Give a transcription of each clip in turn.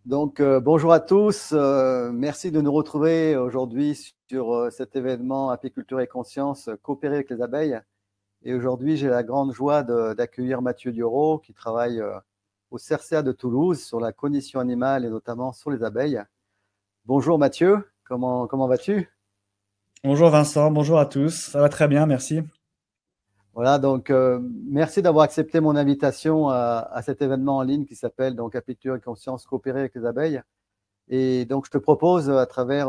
Bonjour à tous. Merci de nous retrouver aujourd'hui sur cet événement Apiculture et Conscience, coopérer avec les abeilles. Et aujourd'hui, j'ai la grande joie d'accueillir Mathieu Diorot, qui travaille au CRCA de Toulouse sur la cognition animale et notamment sur les abeilles. Bonjour Mathieu, comment vas-tu? Bonjour Vincent, bonjour à tous. Ça va très bien, merci. Voilà, merci d'avoir accepté mon invitation à cet événement en ligne qui s'appelle donc Apiculture et Conscience, coopérer avec les abeilles. Et donc, je te propose, à travers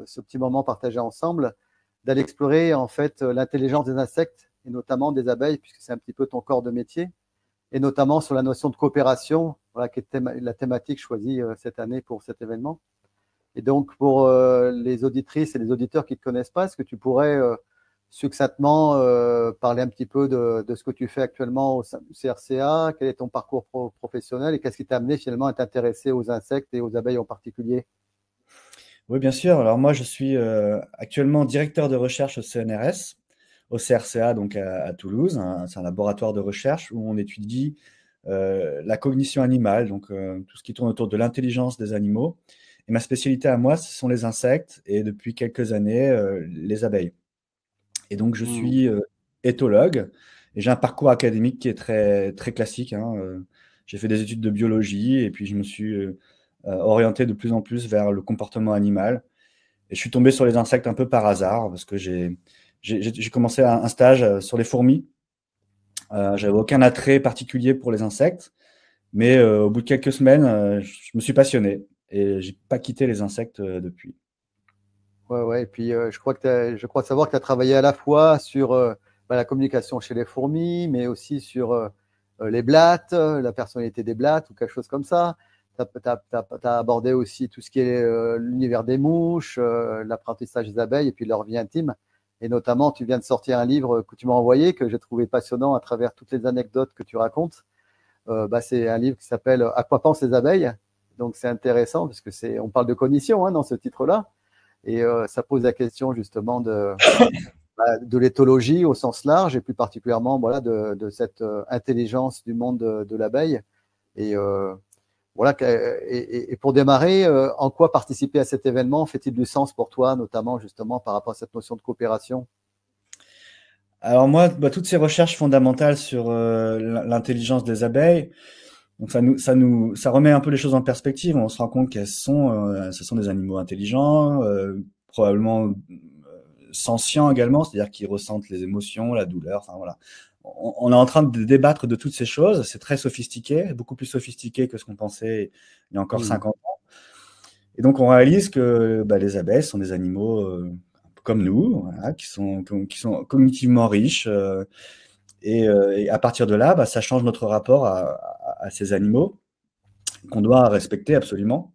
ce petit moment partagé ensemble, d'aller explorer en fait l'intelligence des insectes et notamment des abeilles, puisque c'est un petit peu ton corps de métier, et notamment sur la notion de coopération, voilà, qui est la thématique choisie cette année pour cet événement. Et donc, pour les auditrices et les auditeurs qui ne te connaissent pas, est-ce que tu pourrais succinctement parler un petit peu de ce que tu fais actuellement au sein du CRCA, quel est ton parcours professionnel et qu'est-ce qui t'a amené finalement à t'intéresser aux insectes et aux abeilles en particulier? Oui, bien sûr. Alors moi, je suis actuellement directeur de recherche au CNRS, au CRCA, donc à Toulouse. C'est un laboratoire de recherche où on étudie la cognition animale, donc tout ce qui tourne autour de l'intelligence des animaux. Et ma spécialité à moi, ce sont les insectes et depuis quelques années, les abeilles. Et donc, je Hmm. suis éthologue et j'ai un parcours académique qui est très, très classique, hein. J'ai fait des études de biologie et puis je me suis orienté de plus en plus vers le comportement animal. Et je suis tombé sur les insectes un peu par hasard parce que j'ai commencé un stage sur les fourmis. J'avais aucun attrait particulier pour les insectes, mais au bout de quelques semaines, je me suis passionné et j'ai pas quitté les insectes depuis. Ouais, ouais. Et puis, je crois savoir que tu as travaillé à la fois sur la communication chez les fourmis, mais aussi sur les blattes, la personnalité des blattes ou quelque chose comme ça. Tu as abordé aussi tout ce qui est l'univers des mouches, l'apprentissage des abeilles et puis leur vie intime. Et notamment, tu viens de sortir un livre que tu m'as envoyé, que j'ai trouvé passionnant à travers toutes les anecdotes que tu racontes. C'est un livre qui s'appelle À quoi pensent les abeilles? Donc, c'est intéressant parce que on parle de cognition hein, dans ce titre-là. Et ça pose la question justement de l'éthologie au sens large et plus particulièrement voilà, de cette intelligence du monde de l'abeille. Et, voilà, et pour démarrer, en quoi participer à cet événement fait-il du sens pour toi, notamment justement par rapport à cette notion de coopération? Alors moi, toutes ces recherches fondamentales sur l'intelligence des abeilles, donc ça remet un peu les choses en perspective. On se rend compte ce sont des animaux intelligents, probablement sentients également, c'est-à-dire qu'ils ressentent les émotions, la douleur. Enfin voilà, on est en train de débattre de toutes ces choses. C'est très sophistiqué, beaucoup plus sophistiqué que ce qu'on pensait il y a encore Hmm. 50 ans. Et donc on réalise que les abeilles sont des animaux un peu comme nous, voilà, qui sont cognitivement riches. Et à partir de là, ça change notre rapport à ces animaux qu'on doit respecter absolument.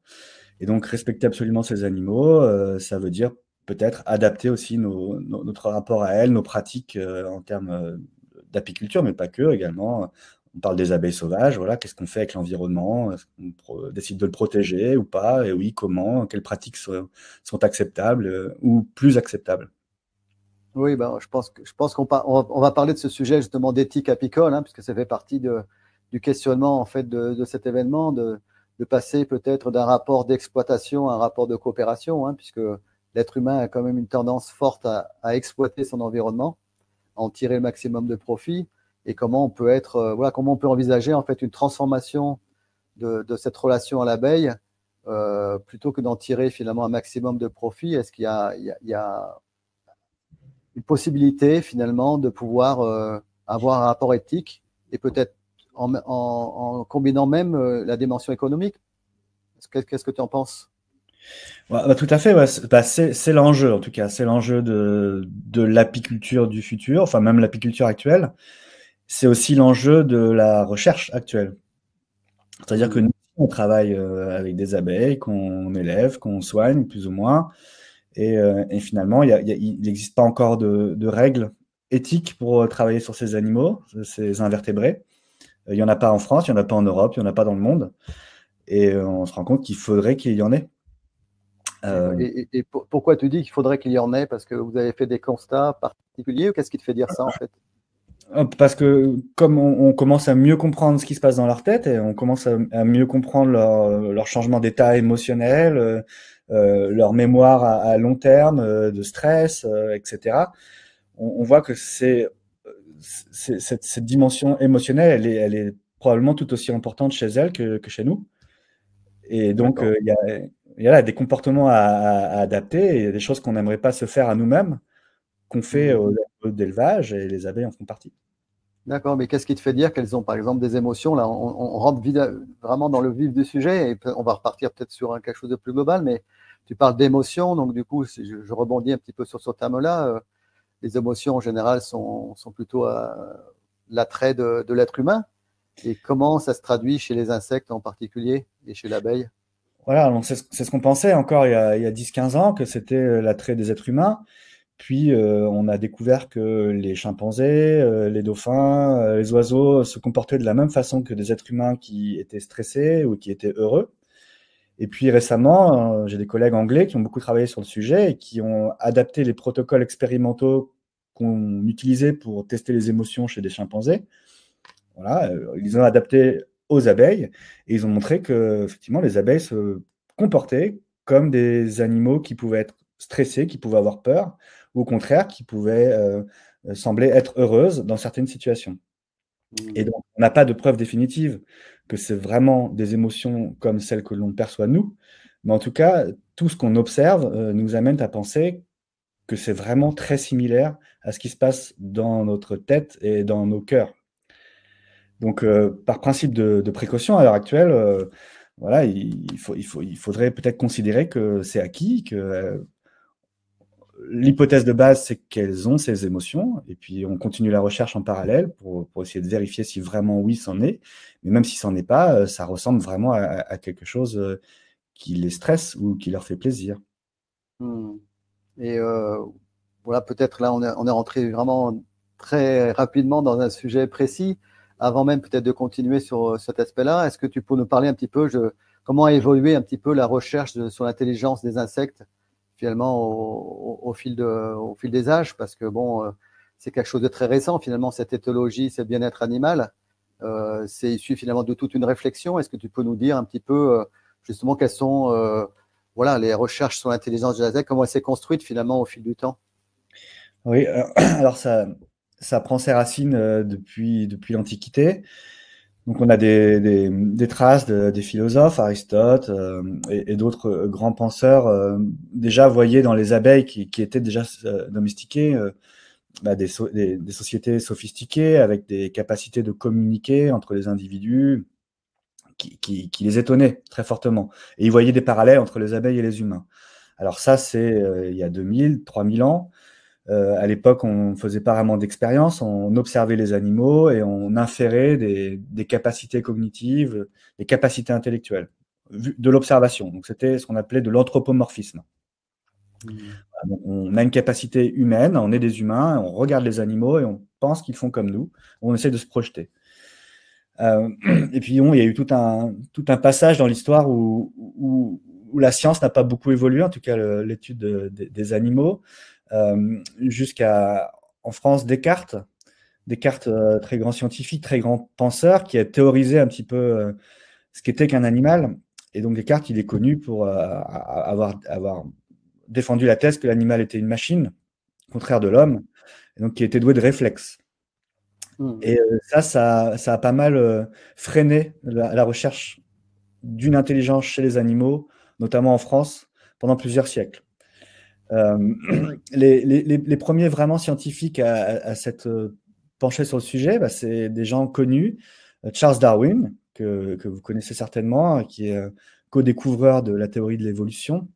Et donc, respecter absolument ces animaux, ça veut dire peut-être adapter aussi notre rapport à elles, nos pratiques en termes d'apiculture, mais pas que également. On parle des abeilles sauvages, voilà, qu'est-ce qu'on fait avec l'environnement? Est-ce qu'on décide de le protéger ou pas? Et oui, comment? Quelles pratiques sont acceptables ou plus acceptables? Oui, ben, je pense on va parler de ce sujet justement d'éthique apicole, hein, puisque ça fait partie du questionnement en fait de cet événement, de passer peut-être d'un rapport d'exploitation à un rapport de coopération, hein, puisque l'être humain a quand même une tendance forte à exploiter son environnement, à en tirer le maximum de profit, et comment on peut être, voilà, comment on peut envisager en fait une transformation de cette relation à l'abeille, plutôt que d'en tirer finalement un maximum de profit. Est-ce qu'il y a une possibilité finalement de pouvoir avoir un rapport éthique et peut-être en combinant même la dimension économique. Qu'est-ce que tu en penses? Ouais, tout à fait, ouais. C'est l'enjeu, en tout cas. C'est l'enjeu de l'apiculture du futur, enfin même l'apiculture actuelle. C'est aussi l'enjeu de la recherche actuelle. C'est-à-dire que Hmm. nous, on travaille avec des abeilles qu'on élève, qu'on soigne, plus ou moins. Et finalement, il n'existe pas encore de règles éthiques pour travailler sur ces animaux, ces invertébrés. Il n'y en a pas en France, il n'y en a pas en Europe, il n'y en a pas dans le monde. Et on se rend compte qu'il faudrait qu'il y en ait. Euh, Pourquoi tu dis qu'il faudrait qu'il y en ait? Parce que vous avez fait des constats particuliers ou qu'est-ce qui te fait dire ça en fait? Parce que comme on commence à mieux comprendre ce qui se passe dans leur tête et on commence à mieux comprendre leur changement d'état émotionnel, leur mémoire à long terme, de stress, etc. On voit que cette dimension émotionnelle, elle est probablement tout aussi importante chez elle que chez nous. Et donc, D'accord. il y a là des comportements à adapter et des choses qu'on n'aimerait pas se faire à nous-mêmes, qu'on fait Hmm. aux animaux d'élevage, et les abeilles en font partie. D'accord, mais qu'est-ce qui te fait dire qu'elles ont par exemple des émotions? Là, on rentre vraiment dans le vif du sujet et on va repartir peut-être sur quelque chose de plus global, mais tu parles d'émotions, donc du coup, si je rebondis un petit peu sur ce terme-là. Les émotions en général sont plutôt l'attrait de l'être humain. Et comment ça se traduit chez les insectes en particulier et chez l'abeille? Voilà, donc c'est ce qu'on pensait encore il y a 10-15 ans, que c'était l'attrait des êtres humains. Puis on a découvert que les chimpanzés, les dauphins, les oiseaux se comportaient de la même façon que des êtres humains qui étaient stressés ou qui étaient heureux. Et puis récemment, j'ai des collègues anglais qui ont beaucoup travaillé sur le sujet et qui ont adapté les protocoles expérimentaux qu'on utilisait pour tester les émotions chez des chimpanzés. Voilà, ils ont adapté aux abeilles et ils ont montré que effectivement les abeilles se comportaient comme des animaux qui pouvaient être stressés, qui pouvaient avoir peur, ou au contraire qui pouvaient sembler être heureuses dans certaines situations. Et Hmm. donc, on n'a pas de preuve définitive que c'est vraiment des émotions comme celles que l'on perçoit nous, mais en tout cas, tout ce qu'on observe nous amène à penser que c'est vraiment très similaire à ce qui se passe dans notre tête et dans nos cœurs. Donc, par principe de précaution, à l'heure actuelle, voilà, il faudrait peut-être considérer que c'est acquis, que l'hypothèse de base, c'est qu'elles ont ces émotions, et puis on continue la recherche en parallèle pour essayer de vérifier si vraiment oui, c'en est. Mais même si c'en est pas, ça ressemble vraiment à quelque chose qui les stresse ou qui leur fait plaisir. Hmm. Et voilà, peut-être là, on est rentré vraiment très rapidement dans un sujet précis. Avant même peut-être de continuer sur cet aspect-là, est-ce que tu peux nous parler un petit peu comment a évolué un petit peu la recherche sur l'intelligence des insectes finalement au fil des âges? Parce que bon, c'est quelque chose de très récent finalement, cette éthologie, ce bien-être animal. C'est issu finalement de toute une réflexion. Est-ce que tu peux nous dire un petit peu justement quelles sont voilà, les recherches sur l'intelligence des insectes, comment elle s'est construite finalement au fil du temps? Oui, alors ça prend ses racines depuis l'Antiquité. Donc on a des traces des philosophes, Aristote et d'autres grands penseurs déjà voyaient dans les abeilles qui étaient déjà domestiquées bah, des sociétés sophistiquées avec des capacités de communiquer entre les individus qui les étonnaient très fortement. Et ils voyaient des parallèles entre les abeilles et les humains. Alors ça, c'est il y a 2000, 3000 ans. À l'époque, on ne faisait pas vraiment d'expérience, on observait les animaux et on inférait des capacités cognitives, des capacités intellectuelles, de l'observation. Donc c'était ce qu'on appelait de l'anthropomorphisme. Hmm. Donc, on a une capacité humaine, on est des humains, on regarde les animaux et on pense qu'ils font comme nous, on essaie de se projeter. Euh, et puis il y a eu tout un passage dans l'histoire où la science n'a pas beaucoup évolué, en tout cas l'étude des animaux, jusqu'à, en France, Descartes, très grand scientifique, très grand penseur, qui a théorisé un petit peu ce qu'était qu'un animal. Et donc Descartes, il est connu pour avoir défendu la thèse que l'animal était une machine, contraire de l'homme, et donc qui était doué de réflexes. Hmm. Et ça a pas mal freiné la recherche d'une intelligence chez les animaux, notamment en France, pendant plusieurs siècles. Euh, les premiers vraiment scientifiques à s'être penchés sur le sujet, bah, c'est des gens connus. Charles Darwin, que vous connaissez certainement, qui est co-découvreur de la théorie de l'évolution.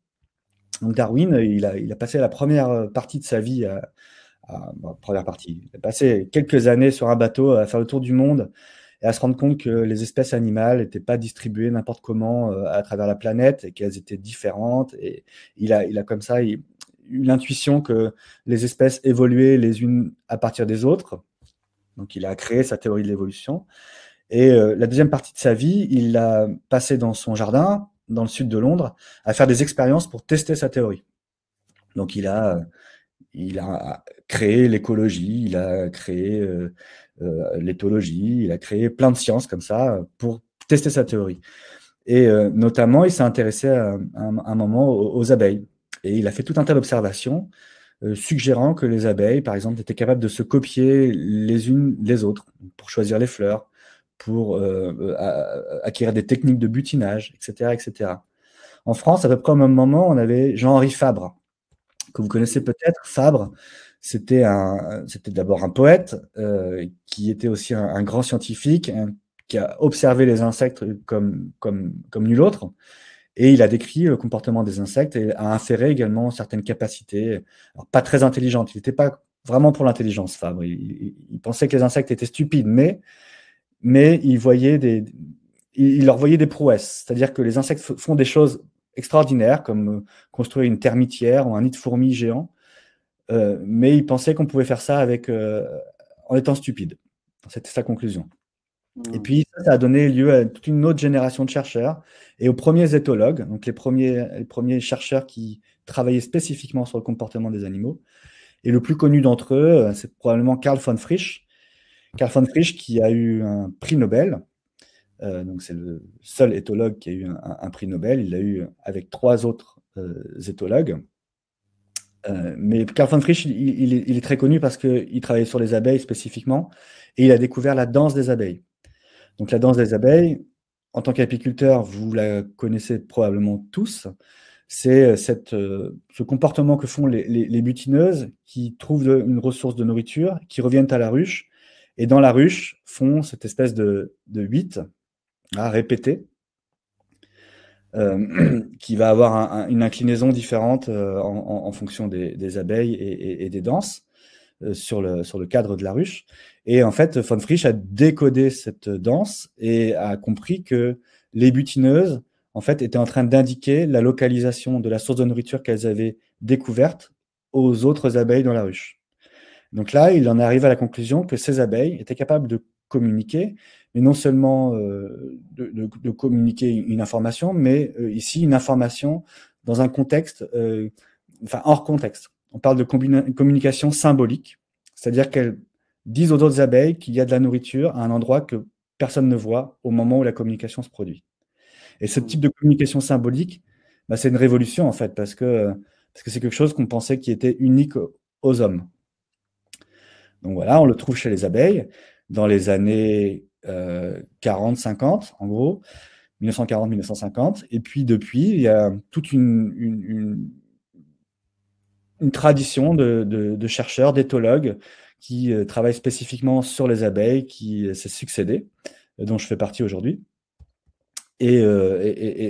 Donc Darwin, il a passé la première partie de sa vie bon, première partie. Il a passé quelques années sur un bateau à faire le tour du monde et à se rendre compte que les espèces animales n'étaient pas distribuées n'importe comment à travers la planète et qu'elles étaient différentes. Et il a comme ça eu l'intuition que les espèces évoluaient les unes à partir des autres. Donc il a créé sa théorie de l'évolution. Et la deuxième partie de sa vie, il l'a passé dans son jardin, dans le sud de Londres, à faire des expériences pour tester sa théorie. Donc il a créé l'écologie, il a créé l'éthologie, il a créé plein de sciences comme ça pour tester sa théorie. Et notamment, il s'est intéressé à un moment aux abeilles. Et il a fait tout un tas d'observations suggérant que les abeilles, par exemple, étaient capables de se copier les unes les autres pour choisir les fleurs, pour acquérir des techniques de butinage, etc., etc. En France, à peu près au même moment, on avait Jean-Henri Fabre, que vous connaissez peut-être. Fabre, c'était d'abord un poète qui était aussi un grand scientifique, qui a observé les insectes comme nul autre. Et il a décrit le comportement des insectes et a inféré également certaines capacités, alors pas très intelligentes. Il n'était pas vraiment pour l'intelligence, Fabre. Il pensait que les insectes étaient stupides, mais il leur voyait des prouesses. C'est-à-dire que les insectes font des choses extraordinaires, comme construire une termitière ou un nid de fourmis géant, mais il pensait qu'on pouvait faire ça en étant stupide. C'était sa conclusion. Et puis, ça a donné lieu à toute une autre génération de chercheurs et aux premiers éthologues, donc les premiers chercheurs qui travaillaient spécifiquement sur le comportement des animaux. Et le plus connu d'entre eux, c'est probablement Carl von Frisch. Carl von Frisch qui a eu un prix Nobel. Donc, c'est le seul éthologue qui a eu un prix Nobel. Il l'a eu avec 3 autres éthologues. Mais Carl von Frisch, il est très connu parce qu'il travaillait sur les abeilles spécifiquement et il a découvert la danse des abeilles. Donc la danse des abeilles, en tant qu'apiculteur, vous la connaissez probablement tous. C'est ce comportement que font les butineuses qui trouvent une ressource de nourriture, qui reviennent à la ruche, et dans la ruche font cette espèce de 8 à répéter, qui va avoir une inclinaison différente en fonction des abeilles et des danses sur le cadre de la ruche. Et en fait, von Frisch a décodé cette danse et a compris que les butineuses, en fait, étaient en train d'indiquer la localisation de la source de nourriture qu'elles avaient découverte aux autres abeilles dans la ruche. Donc là, il en arrive à la conclusion que ces abeilles étaient capables de communiquer, mais non seulement de communiquer une information, mais ici une information dans un contexte, enfin hors contexte. On parle de communication symbolique, c'est-à-dire qu'elles disent aux autres abeilles qu'il y a de la nourriture à un endroit que personne ne voit au moment où la communication se produit. Et ce type de communication symbolique, bah, c'est une révolution en fait, parce que c'est quelque chose qu'on pensait qui était unique aux hommes. Donc voilà, on le trouve chez les abeilles dans les années 40-50, en gros, 1940-1950. Et puis depuis, il y a toute une tradition de chercheurs, d'éthologues qui travaillent spécifiquement sur les abeilles, qui s'est succédé, dont je fais partie aujourd'hui. Et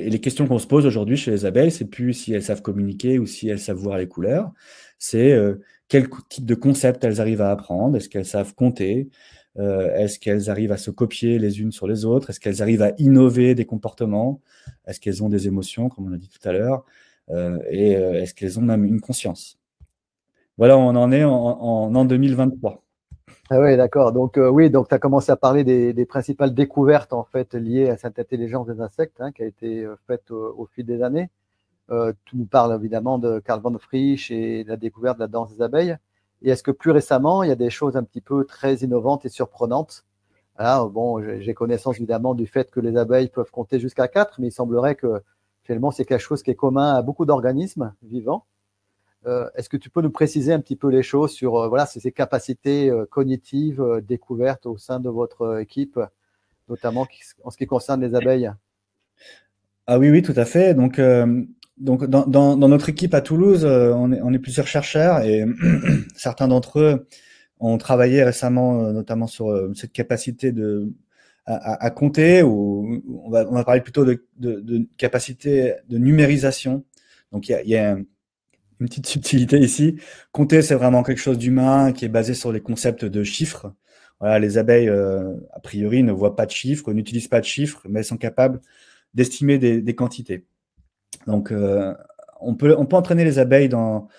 les questions qu'on se pose aujourd'hui chez les abeilles, c'est plus si elles savent communiquer ou si elles savent voir les couleurs, c'est quel type de concept elles arrivent à apprendre, est-ce qu'elles savent compter, est-ce qu'elles arrivent à se copier les unes sur les autres, est-ce qu'elles arrivent à innover des comportements, est-ce qu'elles ont des émotions, comme on a dit tout à l'heure, et est-ce qu'elles ont même une conscience. Voilà, on en est en 2023. Ah oui, d'accord. Donc, oui, donc tu as commencé à parler des principales découvertes en fait liées à cette intelligence des insectes qui a été faite au fil des années. Tu nous parles évidemment de Carl von Frisch et de la découverte de la danse des abeilles. Et est-ce que plus récemment, il y a des choses un petit peu très innovantes et surprenantes? Bon, j'ai connaissance évidemment du fait que les abeilles peuvent compter jusqu'à 4, mais il semblerait que finalement c'est quelque chose qui est commun à beaucoup d'organismes vivants. Est-ce que tu peux nous préciser un petit peu les choses sur voilà, ces capacités cognitives découvertes au sein de votre équipe, notamment en ce qui concerne les abeilles? Ah oui, oui, tout à fait. Donc dans notre équipe à Toulouse, on est plusieurs chercheurs et certains d'entre eux ont travaillé récemment notamment sur cette capacité à compter, ou on va parler plutôt de capacité de numérisation. Donc il y a une petite subtilité ici. Compter, c'est vraiment quelque chose d'humain qui est basé sur les concepts de chiffres. Voilà, les abeilles, a priori, ne voient pas de chiffres, n'utilisent pas de chiffres, mais elles sont capables d'estimer des quantités. Donc, on peut entraîner les abeilles dans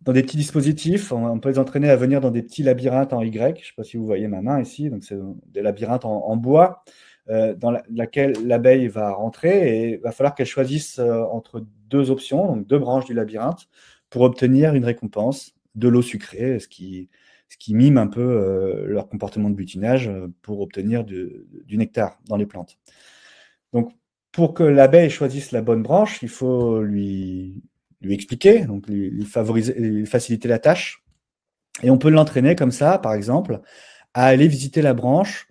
des petits dispositifs. On peut les entraîner à venir dans des petits labyrinthes en Y. Je ne sais pas si vous voyez ma main ici. Donc, c'est des labyrinthes en bois dans laquelle l'abeille va rentrer, et il va falloir qu'elle choisisse entre 2 options, donc 2 branches du labyrinthe, pour obtenir une récompense. de l'eau sucrée, ce qui mime un peu leur comportement de butinage pour obtenir du nectar dans les plantes. Donc, pour que l'abeille choisisse la bonne branche, il faut lui expliquer, donc lui faciliter la tâche. Et on peut l'entraîner comme ça, par exemple, à aller visiter la branche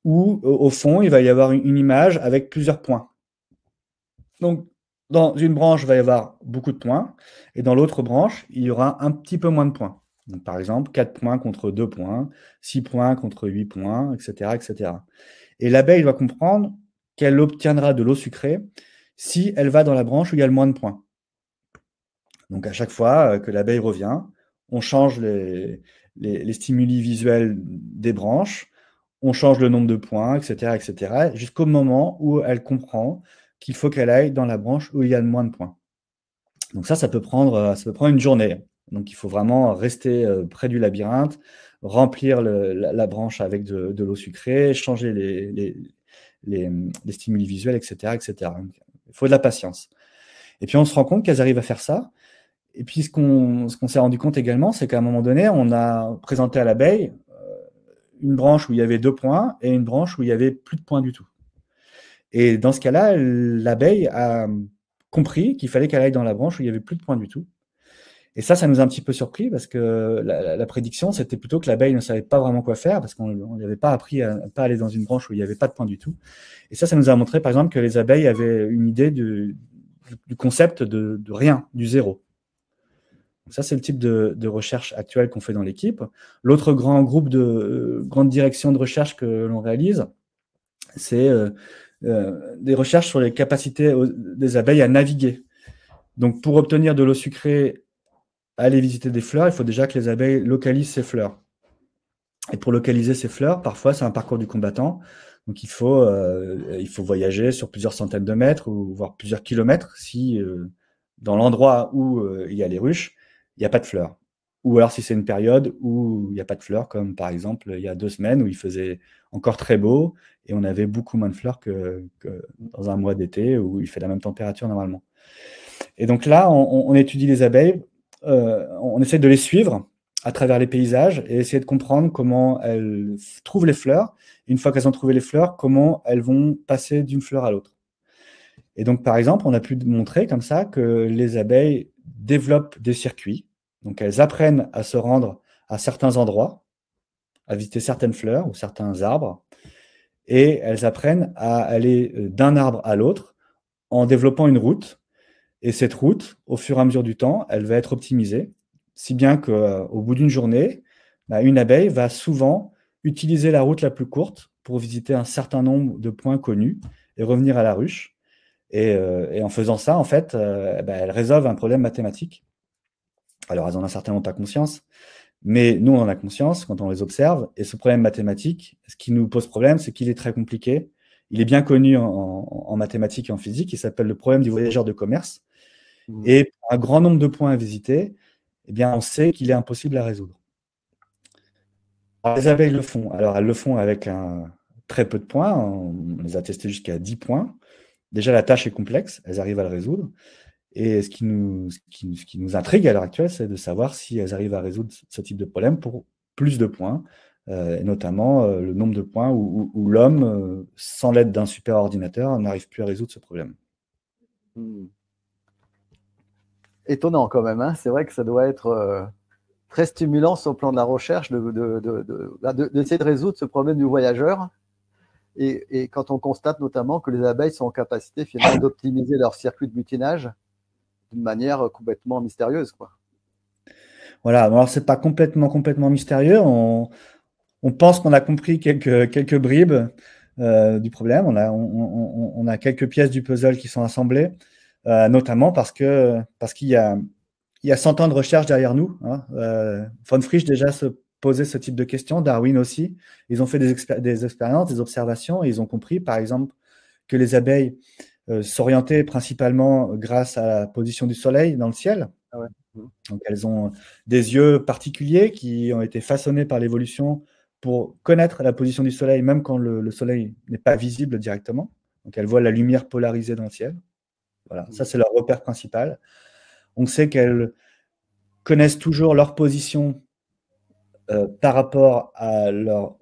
où, au fond, il va y avoir une image avec plusieurs points. Donc, dans une branche, il va y avoir beaucoup de points, et dans l'autre branche, il y aura un petit peu moins de points. Donc, par exemple, 4 points contre 2 points, 6 points contre 8 points, etc., etc. Et l'abeille va comprendre qu'elle obtiendra de l'eau sucrée si elle va dans la branche où il y a le moins de points. Donc, à chaque fois que l'abeille revient, on change les stimuli visuels des branches, on change le nombre de points, etc., etc., jusqu'au moment où elle comprend qu'il faut qu'elle aille dans la branche où il y a le moins de points. Donc ça peut prendre une journée. Donc il faut vraiment rester près du labyrinthe, remplir la branche avec de l'eau sucrée, changer les stimuli visuels, etc., etc. Donc, il faut de la patience. Et puis on se rend compte qu'elles arrivent à faire ça. Et puis ce qu'on s'est rendu compte également, c'est qu'à un moment donné, on a présenté à l'abeille une branche où il y avait 2 points et une branche où il y avait plus de points du tout. Et dans ce cas-là, l'abeille a compris qu'il fallait qu'elle aille dans la branche où il n'y avait plus de points du tout. Et ça nous a un petit peu surpris parce que la prédiction, c'était plutôt que l'abeille ne savait pas vraiment quoi faire parce qu'on ne lui avait pas appris à ne pas aller dans une branche où il n'y avait pas de points du tout. Et ça nous a montré, par exemple, que les abeilles avaient une idée du concept de rien, du zéro. Ça, c'est le type de recherche actuelle qu'on fait dans l'équipe. L'autre grand groupe grande direction de recherche que l'on réalise, c'est des recherches sur les capacités des abeilles à naviguer. Donc, pour obtenir de l'eau sucrée, aller visiter des fleurs, il faut déjà que les abeilles localisent ces fleurs. Et pour localiser ces fleurs, parfois, c'est un parcours du combattant. Donc, il faut voyager sur plusieurs centaines de mètres, ou voire plusieurs kilomètres, si dans l'endroit où il y a les ruches, il n'y a pas de fleurs. Ou alors si c'est une période où il n'y a pas de fleurs, comme par exemple il y a 2 semaines où il faisait encore très beau et on avait beaucoup moins de fleurs que dans un mois d'été où il fait la même température normalement. Et donc là, on étudie les abeilles, on essaie de les suivre à travers les paysages et essayer de comprendre comment elles trouvent les fleurs. Et une fois qu'elles ont trouvé les fleurs, comment elles vont passer d'une fleur à l'autre. Et donc, par exemple, on a pu montrer comme ça que les abeilles développent des circuits. Donc, elles apprennent à se rendre à certains endroits, à visiter certaines fleurs ou certains arbres, et elles apprennent à aller d'un arbre à l'autre en développant une route. Et cette route, au fur et à mesure du temps, elle va être optimisée, si bien qu'au bout d'une journée, une abeille va souvent utiliser la route la plus courte pour visiter un certain nombre de points connus et revenir à la ruche. Et en faisant ça, en fait, elles résolvent un problème mathématique. Alors, elles n'en ont certainement pas conscience, mais nous, on en a conscience quand on les observe. Et ce problème mathématique, ce qui nous pose problème, c'est qu'il est très compliqué. Il est bien connu en mathématiques et en physique. Il s'appelle le problème du voyageur de commerce. Et pour un grand nombre de points à visiter, eh bien, on sait qu'il est impossible à résoudre. Alors, les abeilles le font. Alors, elles le font avec très peu de points. On les a testés jusqu'à 10 points. Déjà, la tâche est complexe. Elles arrivent à le résoudre. Et ce qui nous intrigue à l'heure actuelle, c'est de savoir si elles arrivent à résoudre ce type de problème pour plus de points, et notamment le nombre de points où l'homme, sans l'aide d'un super ordinateur, n'arrive plus à résoudre ce problème. Étonnant quand même, hein. C'est vrai que ça doit être très stimulant sur le plan de la recherche d'essayer de résoudre ce problème du voyageur. Et quand on constate notamment que les abeilles sont en capacité finalement d'optimiser leur circuit de butinage d'une manière complètement mystérieuse, quoi. Voilà, alors c'est pas complètement mystérieux. On pense qu'on a compris quelques bribes du problème. On a quelques pièces du puzzle qui sont assemblées, notamment parce qu'il y a 100 ans de recherche derrière nous. Hein. Von Frisch déjà se posait ce type de questions, Darwin aussi. Ils ont fait des expériences, des observations, et ils ont compris, par exemple, que les abeilles s'orientaient principalement grâce à la position du soleil dans le ciel. Ah ouais. Donc, elles ont des yeux particuliers qui ont été façonnés par l'évolution pour connaître la position du soleil, même quand le soleil n'est pas visible directement. Donc, elles voient la lumière polarisée dans le ciel. Voilà, ça, c'est leur repère principal. On sait qu'elles connaissent toujours leur position par rapport à leur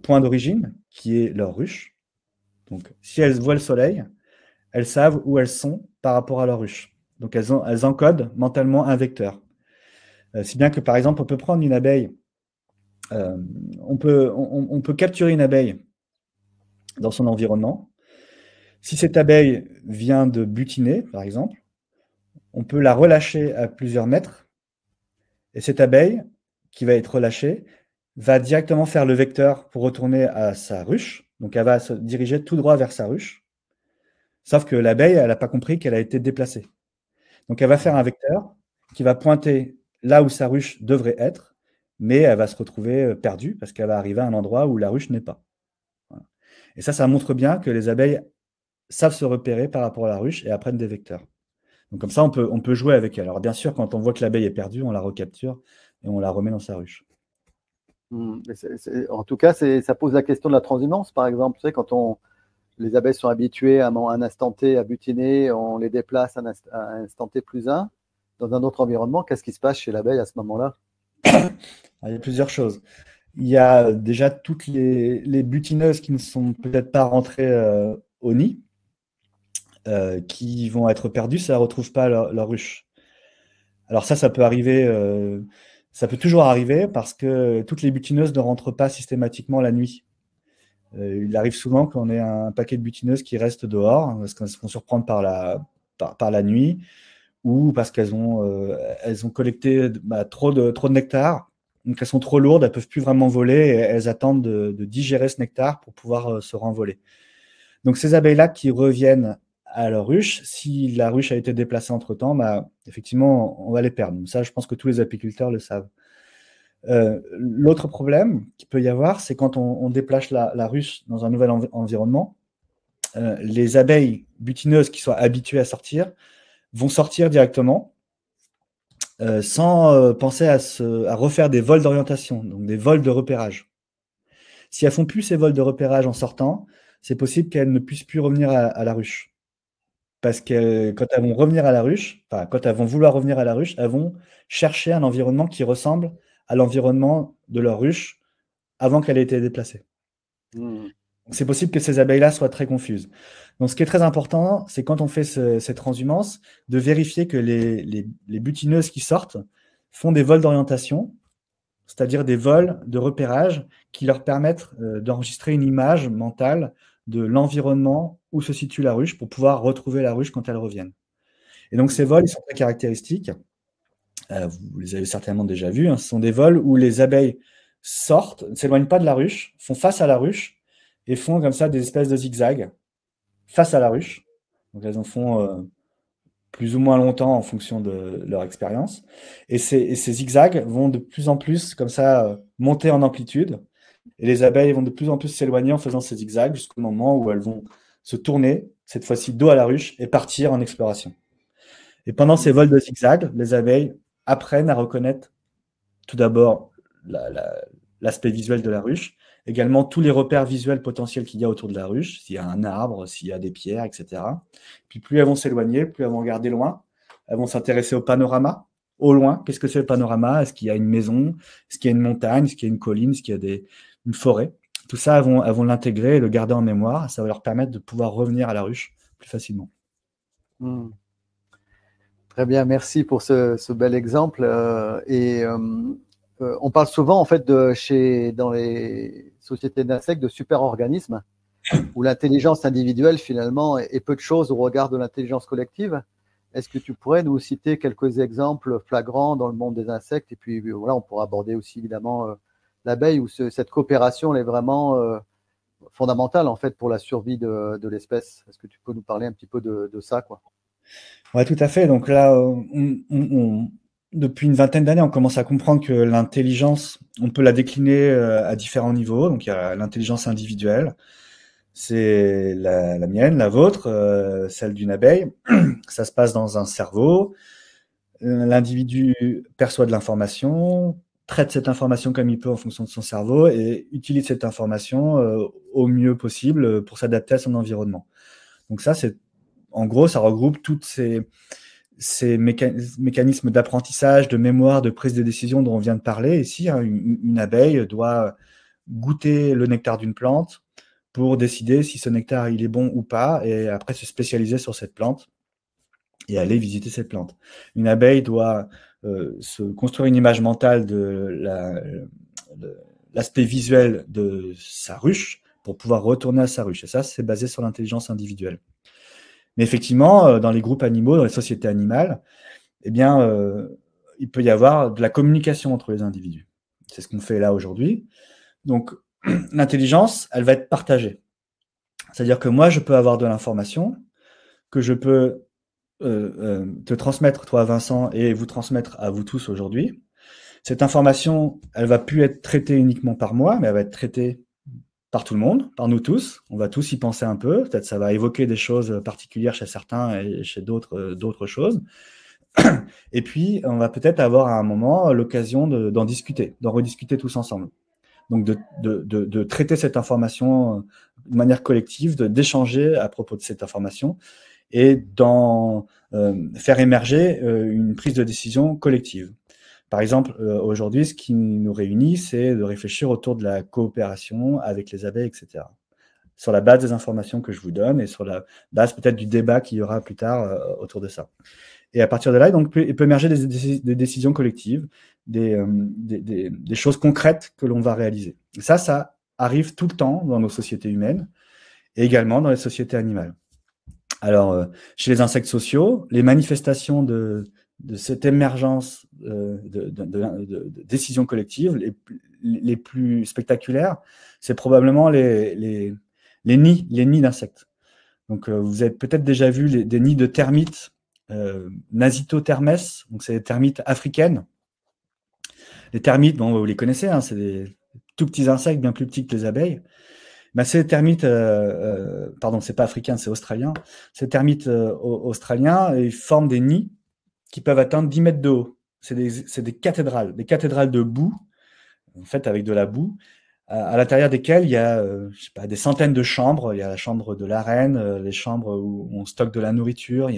point d'origine, qui est leur ruche. Donc, si elles voient le soleil, elles savent où elles sont par rapport à leur ruche. Donc, elles encodent mentalement un vecteur. Si bien que, par exemple, on peut prendre une abeille, on peut capturer une abeille dans son environnement. Si cette abeille vient de butiner, par exemple, on peut la relâcher à plusieurs mètres, et cette abeille qui va être relâchée va directement faire le vecteur pour retourner à sa ruche. Donc, elle va se diriger tout droit vers sa ruche. Sauf que l'abeille, elle n'a pas compris qu'elle a été déplacée. Donc, elle va faire un vecteur qui va pointer là où sa ruche devrait être, mais elle va se retrouver perdue parce qu'elle va arriver à un endroit où la ruche n'est pas. Voilà. Et ça montre bien que les abeilles savent se repérer par rapport à la ruche et apprennent des vecteurs. Donc, comme ça, on peut jouer avec elle. Alors, bien sûr, quand on voit que l'abeille est perdue, on la recapture et on la remet dans sa ruche. En tout cas, ça pose la question de la transhumance, par exemple. Tu sais, quand les abeilles sont habituées à un instant T à butiner, on les déplace à un instant T plus 1 dans un autre environnement. Qu'est-ce qui se passe chez l'abeille à ce moment-là? Il y a plusieurs choses. Il y a déjà toutes les butineuses qui ne sont peut-être pas rentrées au nid, qui vont être perdues si elles ne retrouvent pas leur ruche. Alors ça peut arriver, ça peut toujours arriver parce que toutes les butineuses ne rentrent pas systématiquement la nuit. Il arrive souvent qu'on ait un paquet de butineuses qui restent dehors parce qu'elles se font surprendre par la nuit ou parce qu'elles ont collecté trop de nectar. Donc elles sont trop lourdes, elles ne peuvent plus vraiment voler et elles attendent de digérer ce nectar pour pouvoir se renvoler. Donc ces abeilles-là qui reviennent à leur ruche, si la ruche a été déplacée entre-temps, effectivement, on va les perdre. Donc ça, je pense que tous les apiculteurs le savent. L'autre problème qu'il peut y avoir, c'est quand on déplace la ruche dans un nouvel environnement, les abeilles butineuses qui sont habituées à sortir vont sortir directement sans penser à refaire des vols d'orientation, donc des vols de repérage. Si elles font plus ces vols de repérage en sortant, c'est possible qu'elles ne puissent plus revenir à la ruche. Parce que quand elles vont revenir à la ruche, enfin, quand elles vont vouloir revenir à la ruche, elles vont chercher un environnement qui ressemble à l'environnement de leur ruche avant qu'elle ait été déplacée. Donc, c'est possible que ces abeilles-là soient très confuses. Donc, ce qui est très important, c'est quand on fait cette transhumance, de vérifier que les butineuses qui sortent font des vols d'orientation, c'est-à-dire des vols de repérage qui leur permettent d'enregistrer une image mentale de l'environnement où se situe la ruche pour pouvoir retrouver la ruche quand elles reviennent. Et donc, ces vols, ils sont très caractéristiques. Vous les avez certainement déjà vus. Ce sont des vols où les abeilles sortent, ne s'éloignent pas de la ruche, font face à la ruche et font comme ça des espèces de zigzags face à la ruche. Donc, elles en font plus ou moins longtemps en fonction de leur expérience. Et ces zigzags vont de plus en plus comme ça monter en amplitude. Et les abeilles vont de plus en plus s'éloigner en faisant ces zigzags jusqu'au moment où elles vont se tourner, cette fois-ci dos à la ruche, et partir en exploration. Et pendant ces vols de zigzag, les abeilles apprennent à reconnaître tout d'abord l'aspect visuel de la ruche, également tous les repères visuels potentiels qu'il y a autour de la ruche, s'il y a un arbre, s'il y a des pierres, etc. Puis plus elles vont s'éloigner, plus elles vont regarder loin, elles vont s'intéresser au panorama. Au loin, qu'est-ce que c'est le panorama? Est-ce qu'il y a une maison? Est-ce qu'il y a une montagne? Est-ce qu'il y a une colline? Est-ce qu'il y a une forêt? Tout ça, elles vont l'intégrer et le garder en mémoire. Ça va leur permettre de pouvoir revenir à la ruche plus facilement. Très bien, merci pour ce bel exemple. On parle souvent, en fait, dans les sociétés d'insectes, de super-organismes, où l'intelligence individuelle, finalement, est peu de choses au regard de l'intelligence collective. Est-ce que tu pourrais nous citer quelques exemples flagrants dans le monde des insectes? Et puis, voilà, on pourra aborder aussi, évidemment, l'abeille, où cette coopération est vraiment fondamentale, en fait, pour la survie de l'espèce. Est-ce que tu peux nous parler un petit peu de ça, quoi? Oui, tout à fait. Donc là, depuis une vingtaine d'années, on commence à comprendre que l'intelligence, on peut la décliner à différents niveaux. Donc il y a l'intelligence individuelle, c'est la mienne, la vôtre, celle d'une abeille. Ça se passe dans un cerveau. L'individu perçoit de l'information, traite cette information comme il peut en fonction de son cerveau et utilise cette information au mieux possible pour s'adapter à son environnement. Donc ça, en gros, ça regroupe toutes ces ces mécanismes d'apprentissage, de mémoire, de prise de décision dont on vient de parler ici. Hein, une abeille doit goûter le nectar d'une plante pour décider si ce nectar il est bon ou pas, et après se spécialiser sur cette plante et aller visiter cette plante. Une abeille doit se construire une image mentale de l'aspect visuel de sa ruche pour pouvoir retourner à sa ruche. Et ça, c'est basé sur l'intelligence individuelle. Mais effectivement, dans les groupes animaux, dans les sociétés animales, eh bien, il peut y avoir de la communication entre les individus. C'est ce qu'on fait là aujourd'hui. Donc, l'intelligence, elle va être partagée. C'est-à-dire que moi, je peux avoir de l'information que je peux te transmettre, toi, Vincent, et vous transmettre à vous tous aujourd'hui. Cette information, elle va plus être traitée uniquement par moi, mais elle va être traitée par tout le monde, par nous tous. On va tous y penser un peu. Peut-être ça va évoquer des choses particulières chez certains et chez d'autres choses. Et puis, on va peut-être avoir à un moment l'occasion d'en discuter, d'en rediscuter tous ensemble. Donc, de traiter cette information de manière collective, d'échanger à propos de cette information et d'en faire émerger une prise de décision collective. Par exemple, aujourd'hui, ce qui nous réunit, c'est de réfléchir autour de la coopération avec les abeilles, etc. Sur la base des informations que je vous donne et sur la base peut-être du débat qu'il y aura plus tard autour de ça. Et à partir de là, donc, il peut émerger des décisions collectives, des choses concrètes que l'on va réaliser. Et ça arrive tout le temps dans nos sociétés humaines et également dans les sociétés animales. Alors, chez les insectes sociaux, les manifestations de cette émergence de décisions collectives les plus spectaculaires, c'est probablement les nids d'insectes. Donc, vous avez peut-être déjà vu des nids de termites Nasitothermes, donc c'est des termites africaines. Les termites, bon, vous les connaissez, hein, c'est des tout petits insectes, bien plus petits que les abeilles. Ben, ces termites, pardon, c'est pas africain, c'est australien. Ces termites australiens, ils forment des nids qui peuvent atteindre 10 mètres de haut. C'est des cathédrales de boue, en fait, avec de la boue, à l'intérieur desquelles il y a je sais pas, des centaines de chambres. Il y a la chambre de la reine, les chambres où on stocke de la nourriture, il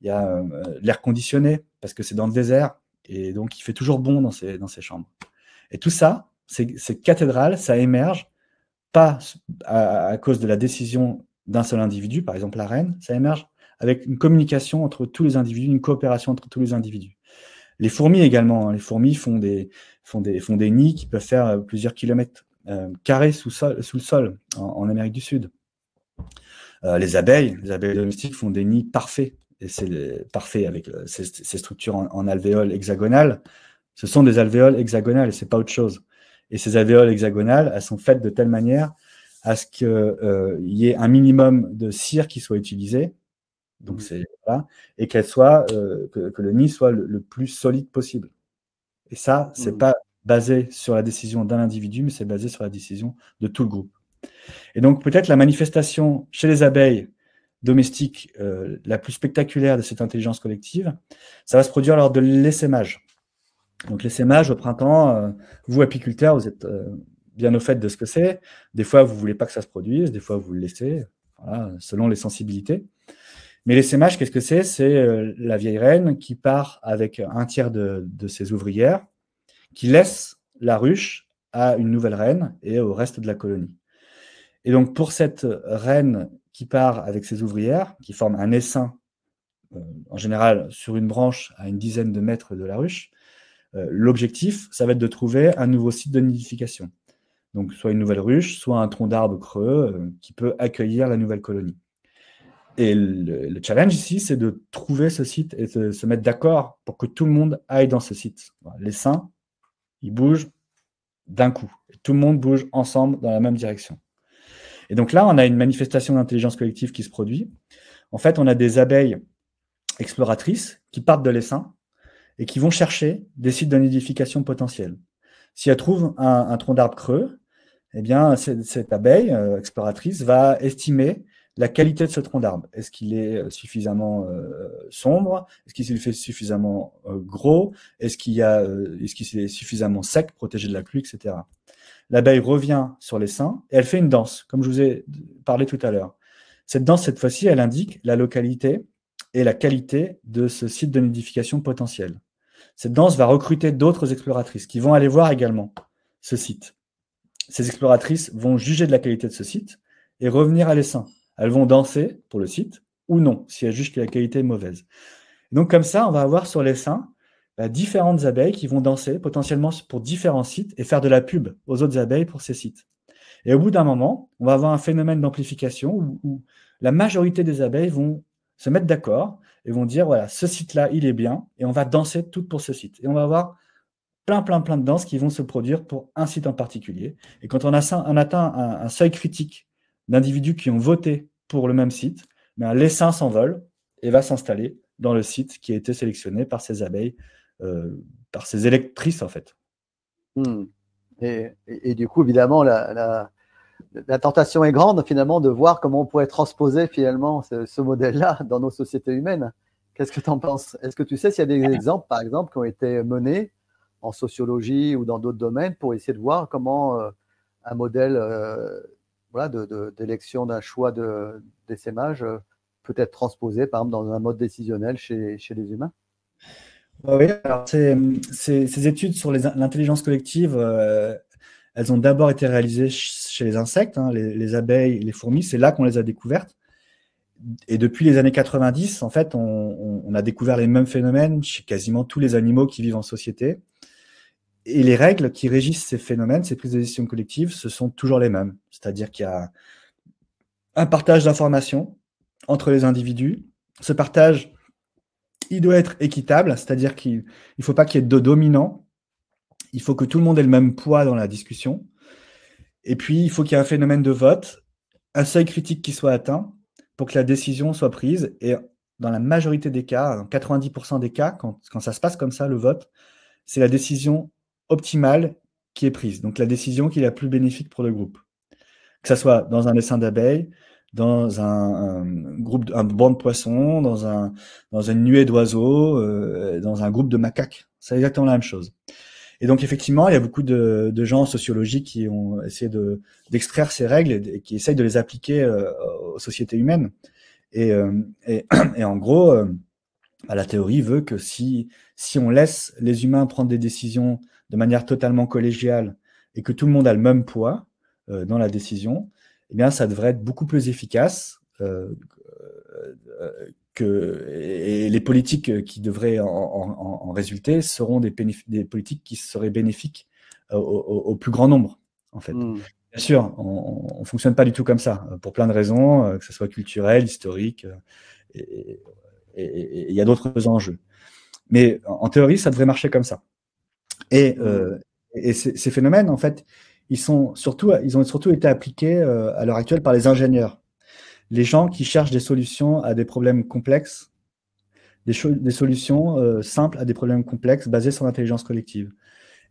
y a l'air conditionné, parce que c'est dans le désert, et donc il fait toujours bon dans ces chambres. Et tout ça, ces cathédrales, ça émerge pas à cause de la décision d'un seul individu, par exemple la reine, ça émerge avec une communication entre tous les individus, une coopération entre tous les individus. Les fourmis également, hein, les fourmis font des nids qui peuvent faire plusieurs kilomètres carrés sous le sol en Amérique du Sud. Les abeilles domestiques font des nids parfaits, et c'est parfait avec ces structures en alvéoles hexagonales. Ce sont des alvéoles hexagonales et c'est pas autre chose. Et ces alvéoles hexagonales, elles sont faites de telle manière à ce qu'il y ait un minimum de cire qui soit utilisé, donc voilà, et que le nid soit le plus solide possible. Et ça, c'est pas basé sur la décision d'un individu, mais c'est basé sur la décision de tout le groupe. Et donc peut-être la manifestation chez les abeilles domestiques la plus spectaculaire de cette intelligence collective, ça va se produire lors de l'essaimage. Donc l'essaimage au printemps, vous apiculteurs, vous êtes bien au fait de ce que c'est. Des fois, vous ne voulez pas que ça se produise, des fois, vous le laissez, voilà, selon les sensibilités. Mais l'essaimage, qu'est-ce que c'est? C'est la vieille reine qui part avec un tiers de ses ouvrières, qui laisse la ruche à une nouvelle reine et au reste de la colonie. Et donc, pour cette reine qui part avec ses ouvrières, qui forme un essaim, en général sur une branche à une dizaine de mètres de la ruche, l'objectif, ça va être de trouver un nouveau site de nidification. Donc, soit une nouvelle ruche, soit un tronc d'arbre creux qui peut accueillir la nouvelle colonie. Et le challenge ici, c'est de trouver ce site et de se mettre d'accord pour que tout le monde aille dans ce site. L'essaim, il bouge d'un coup. Et tout le monde bouge ensemble dans la même direction. Et donc là, on a une manifestation d'intelligence collective qui se produit. En fait, on a des abeilles exploratrices qui partent de l'essaim et qui vont chercher des sites de nidification potentiels. Si elle trouve un tronc d'arbre creux, eh bien, cette abeille exploratrice va estimer la qualité de ce tronc d'arbre. Est-ce qu'il est suffisamment sombre? Est-ce qu'il est suffisamment gros? Est-ce qu'il est suffisamment sec, protégé de la pluie, etc. L'abeille revient sur l'essaim et elle fait une danse, comme je vous ai parlé tout à l'heure. Cette danse, cette fois-ci, elle indique la localité et la qualité de ce site de nidification potentiel. Cette danse va recruter d'autres exploratrices qui vont aller voir également ce site. Ces exploratrices vont juger de la qualité de ce site et revenir à l'essaim. Elles vont danser pour le site ou non, si elles jugent que la qualité est mauvaise. Donc comme ça, on va avoir sur l'essaim différentes abeilles qui vont danser potentiellement pour différents sites et faire de la pub aux autres abeilles pour ces sites. Et au bout d'un moment, on va avoir un phénomène d'amplification où la majorité des abeilles vont se mettre d'accord et vont dire, voilà, ce site-là, il est bien, et on va danser toutes pour ce site. Et on va avoir plein de danses qui vont se produire pour un site en particulier. Et quand on atteint un seuil critique d'individus qui ont voté pour le même site, l'essaim s'envole et va s'installer dans le site qui a été sélectionné par ces abeilles, par ces électrices en fait. Et du coup, évidemment, la tentation est grande finalement de voir comment on pourrait transposer finalement ce modèle-là dans nos sociétés humaines. Qu'est-ce que tu en penses? Est-ce que tu sais s'il y a des exemples, par exemple, qui ont été menés en sociologie ou dans d'autres domaines pour essayer de voir comment un modèle voilà, d'élection d'un choix d'essaimage peut être transposé, par exemple, dans un mode décisionnel chez les humains? Oui, alors ces études sur l'intelligence collective, elles ont d'abord été réalisées chez les insectes, hein, les abeilles, les fourmis, c'est là qu'on les a découvertes. Et depuis les années 90, en fait, on a découvert les mêmes phénomènes chez quasiment tous les animaux qui vivent en société. Et les règles qui régissent ces phénomènes, ces prises de décision collectives, ce sont toujours les mêmes. C'est-à-dire qu'il y a un partage d'informations entre les individus. Ce partage, il doit être équitable, c'est-à-dire qu'il ne faut pas qu'il y ait de dominants. Il faut que tout le monde ait le même poids dans la discussion. Et puis, il faut qu'il y ait un phénomène de vote, un seuil critique qui soit atteint pour que la décision soit prise. Et dans la majorité des cas, dans 90% des cas, quand ça se passe comme ça, le vote, c'est la décision optimale qui est prise. Donc, la décision qui est la plus bénéfique pour le groupe. Que ce soit dans un essaim d'abeilles, dans un banc de poissons, dans une nuée d'oiseaux, dans un groupe de macaques. C'est exactement la même chose. Et donc, effectivement, il y a beaucoup de gens en sociologie qui ont essayé d'extraire ces règles et qui essayent de les appliquer aux sociétés humaines. Et en gros, la théorie veut que si on laisse les humains prendre des décisions de manière totalement collégiale et que tout le monde a le même poids dans la décision, eh bien, ça devrait être beaucoup plus efficace et les politiques qui devraient en résulter seront des politiques qui seraient bénéfiques au plus grand nombre, en fait. Bien sûr, on ne fonctionne pas du tout comme ça, pour plein de raisons, que ce soit culturel, historique, et il y a d'autres enjeux. Mais en théorie, ça devrait marcher comme ça. Et ces phénomènes, en fait, ils ont surtout été appliqués à l'heure actuelle par les ingénieurs. Les gens qui cherchent des solutions à des problèmes complexes, des solutions simples à des problèmes complexes basés sur l'intelligence collective.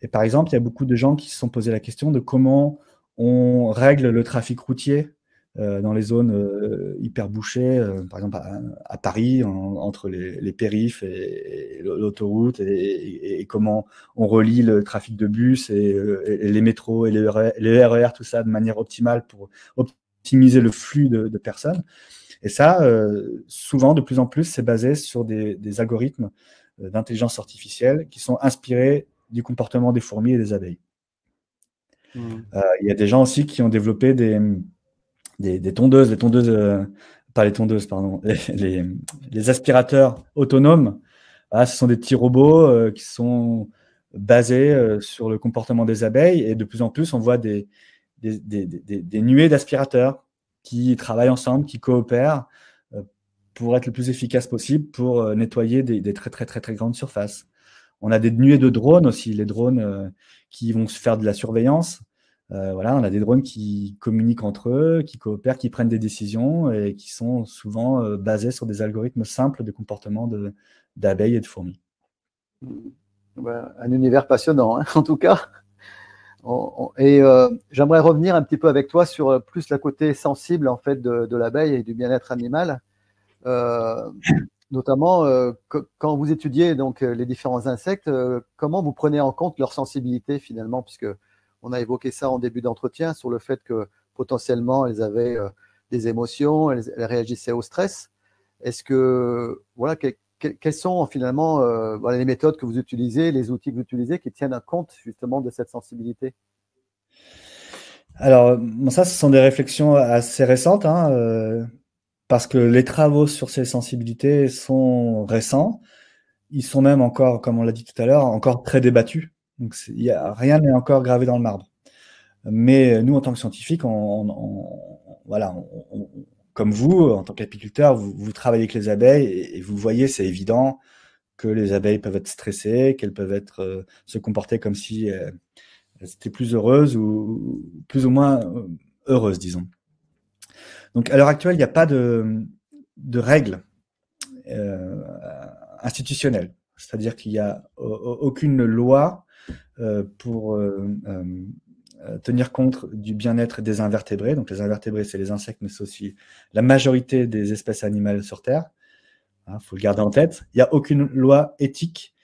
Et par exemple, il y a beaucoup de gens qui se sont posé la question de comment on règle le trafic routier dans les zones hyper bouchées, par exemple à Paris, entre les périphes et l'autoroute, et comment on relie le trafic de bus et les métros et les RER, tout ça de manière optimale pour optimiser le flux de personnes. Et ça, souvent, de plus en plus, c'est basé sur des algorithmes d'intelligence artificielle qui sont inspirés du comportement des fourmis et des abeilles. Il y a des gens aussi qui ont développé des tondeuses, pas les tondeuses, pardon, les aspirateurs autonomes. Voilà, ce sont des petits robots qui sont basés sur le comportement des abeilles, et de plus en plus, on voit des nuées d'aspirateurs qui travaillent ensemble, qui coopèrent pour être le plus efficace possible pour nettoyer des très grandes surfaces. On a des nuées de drones aussi, les drones qui vont faire de la surveillance. Voilà, on a des drones qui communiquent entre eux, qui coopèrent, qui prennent des décisions et qui sont souvent basés sur des algorithmes simples de comportement d'abeilles et de fourmis. Un univers passionnant, hein, en tout cas. J'aimerais revenir un petit peu avec toi sur plus le côté sensible en fait de l'abeille et du bien-être animal. Notamment quand vous étudiez donc les différents insectes, comment vous prenez en compte leur sensibilité finalement, puisque on a évoqué ça en début d'entretien sur le fait que potentiellement elles avaient des émotions, elles réagissaient au stress. Est-ce que, voilà, quelles sont finalement voilà, les méthodes que vous utilisez, les outils que vous utilisez qui tiennent compte justement de cette sensibilité? Alors, ça, ce sont des réflexions assez récentes, hein, parce que les travaux sur ces sensibilités sont récents. Ils sont même encore, comme on l'a dit tout à l'heure, encore très débattus. Donc, rien n'est encore gravé dans le marbre. Mais nous, en tant que scientifiques, voilà, comme vous, en tant qu'apiculteur, vous travaillez avec les abeilles et vous voyez, c'est évident que les abeilles peuvent être stressées, qu'elles peuvent se comporter comme si elles étaient plus heureuses ou plus ou moins heureuses, disons. Donc, à l'heure actuelle, il n'y a pas de règles institutionnelles. C'est-à-dire qu'il n'y a aucune loi pour tenir compte du bien-être des invertébrés. Donc, les invertébrés, c'est les insectes, mais c'est aussi la majorité des espèces animales sur Terre. Il faut le garder en tête. Il n'y a aucune loi éthique,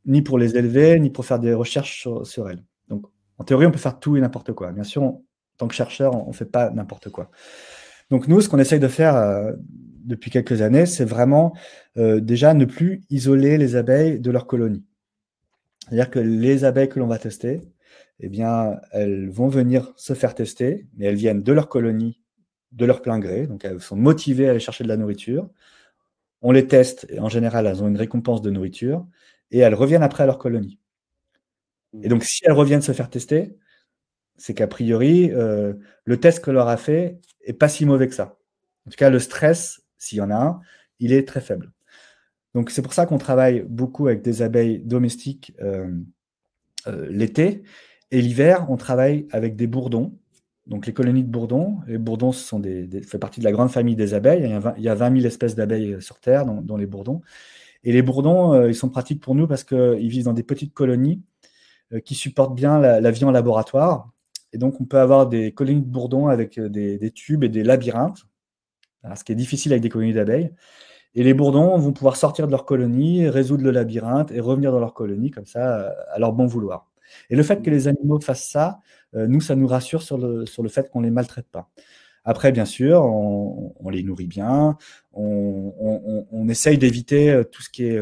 ni pour les élever, ni pour faire des recherches sur elles. Donc, en théorie, on peut faire tout et n'importe quoi. Bien sûr, en tant que chercheur, on ne fait pas n'importe quoi. Donc, nous, ce qu'on essaye de faire depuis quelques années, c'est vraiment déjà ne plus isoler les abeilles de leur colonie. C'est-à-dire que les abeilles que l'on va tester, eh bien, elles vont venir se faire tester, mais elles viennent de leur colonie, de leur plein gré, donc elles sont motivées à aller chercher de la nourriture. On les teste, et en général, elles ont une récompense de nourriture, et elles reviennent après à leur colonie. Et donc, si elles reviennent se faire tester, c'est qu'a priori, le test que leur a fait est pas si mauvais que ça. En tout cas, le stress, s'il y en a un, il est très faible. Donc, c'est pour ça qu'on travaille beaucoup avec des abeilles domestiques l'été. Et l'hiver, on travaille avec des bourdons. Donc, les colonies de bourdons. Les bourdons, fait partie de la grande famille des abeilles. Il y a 20 000 espèces d'abeilles sur Terre, dont les bourdons. Et les bourdons, ils sont pratiques pour nous parce qu'ils vivent dans des petites colonies qui supportent bien la vie en laboratoire. Et donc, on peut avoir des colonies de bourdons avec des tubes et des labyrinthes, ce qui est difficile avec des colonies d'abeilles. Et les bourdons vont pouvoir sortir de leur colonie, résoudre le labyrinthe et revenir dans leur colonie, comme ça, à leur bon vouloir. Et le fait que les animaux fassent ça, nous, ça nous rassure sur le fait qu'on ne les maltraite pas. Après, bien sûr, on les nourrit bien, on essaye d'éviter tout ce qui est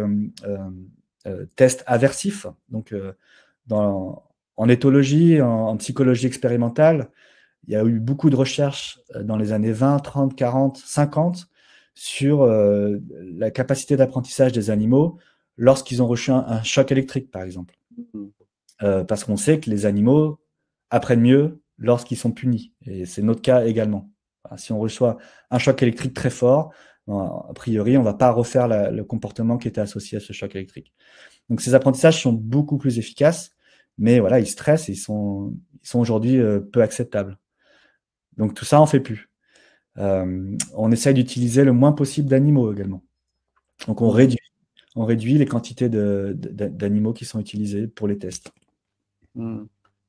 test aversif. Donc, en éthologie, en psychologie expérimentale, il y a eu beaucoup de recherches dans les années 20, 30, 40, 50 sur la capacité d'apprentissage des animaux lorsqu'ils ont reçu un choc électrique, par exemple. Parce qu'on sait que les animaux apprennent mieux lorsqu'ils sont punis. Et c'est notre cas également. Enfin, si on reçoit un choc électrique très fort, a priori, on ne va pas refaire le comportement qui était associé à ce choc électrique. Donc ces apprentissages sont beaucoup plus efficaces, mais voilà, ils stressent et ils sont aujourd'hui peu acceptables. Donc tout ça, on ne fait plus. On essaye d'utiliser le moins possible d'animaux également. Donc on réduit les quantités d'animaux qui sont utilisés pour les tests.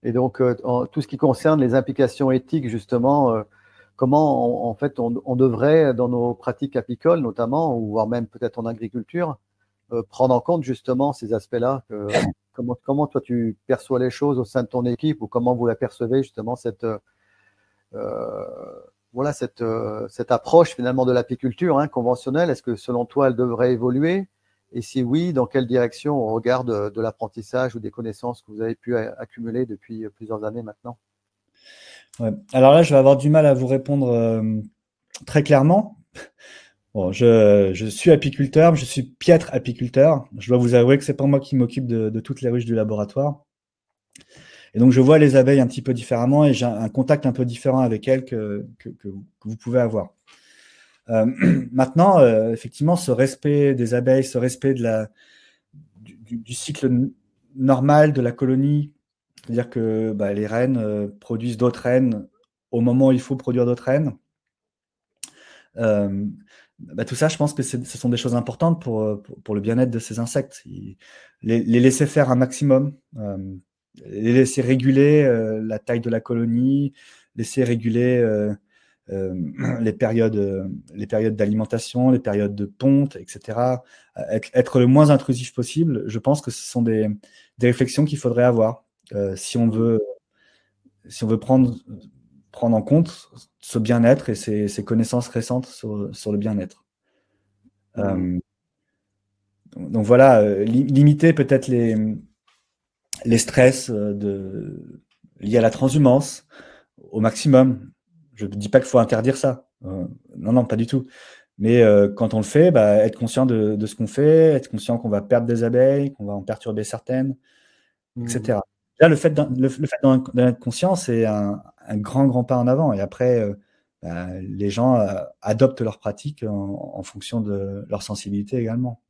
Et donc, en tout ce qui concerne les implications éthiques, justement, comment en fait on devrait, dans nos pratiques apicoles notamment, ou voire même peut-être en agriculture, prendre en compte justement ces aspects-là. Comment toi tu perçois les choses au sein de ton équipe, ou comment vous l'apercevez justement voilà, cette approche finalement de l'apiculture conventionnelle? Est-ce que selon toi, elle devrait évoluer? Et si oui, dans quelle direction au regard de l'apprentissage ou des connaissances que vous avez pu accumuler depuis plusieurs années maintenant? Ouais. Alors là, je vais avoir du mal à vous répondre très clairement. Bon, je suis apiculteur, je suis piètre apiculteur. Je dois vous avouer que c'est pas moi qui m'occupe de toutes les ruches du laboratoire. Et donc, je vois les abeilles un petit peu différemment et j'ai un contact un peu différent avec elles que vous pouvez avoir. Maintenant, effectivement, ce respect des abeilles, ce respect du cycle normal de la colonie, c'est-à-dire que les reines produisent d'autres reines au moment où il faut produire d'autres reines. Tout ça, je pense que ce sont des choses importantes pour le bien-être de ces insectes. Les laisser faire un maximum, les laisser réguler la taille de la colonie, laisser réguler les périodes d'alimentation, les périodes de ponte, etc. Être le moins intrusif possible, je pense que ce sont des réflexions qu'il faudrait avoir si on veut prendre en compte ce bien-être et ces connaissances récentes sur le bien-être. Donc voilà, limiter peut-être les stress liés à la transhumance au maximum. Je ne dis pas qu'il faut interdire ça. Non, non, pas du tout. Mais quand on le fait, être conscient de ce qu'on fait, être conscient qu'on va perdre des abeilles, qu'on va en perturber certaines, etc. Là, le fait d'en être conscient, c'est un grand, grand pas en avant. Et après, les gens adoptent leurs pratiques en fonction de leur sensibilité également.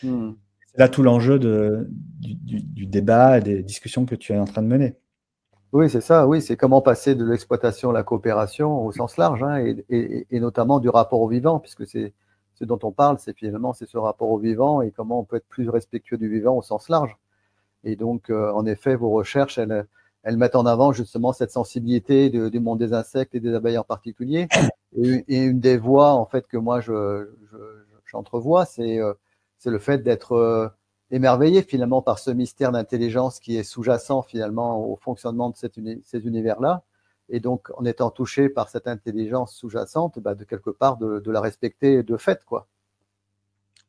C'est là tout l'enjeu du débat et des discussions que tu es en train de mener. Oui, c'est ça, oui, c'est comment passer de l'exploitation à la coopération au sens large, hein, et notamment du rapport au vivant, puisque c'est ce dont on parle, c'est finalement c'est ce rapport au vivant et comment on peut être plus respectueux du vivant au sens large. Et donc, en effet, vos recherches, elles mettent en avant justement cette sensibilité du monde des insectes et des abeilles en particulier. Et une des voies, en fait, que moi j'entrevois, c'est le fait d'être émerveillé finalement par ce mystère d'intelligence qui est sous-jacent finalement au fonctionnement de ces univers-là. Et donc, en étant touché par cette intelligence sous-jacente, de quelque part de la respecter de fait, quoi.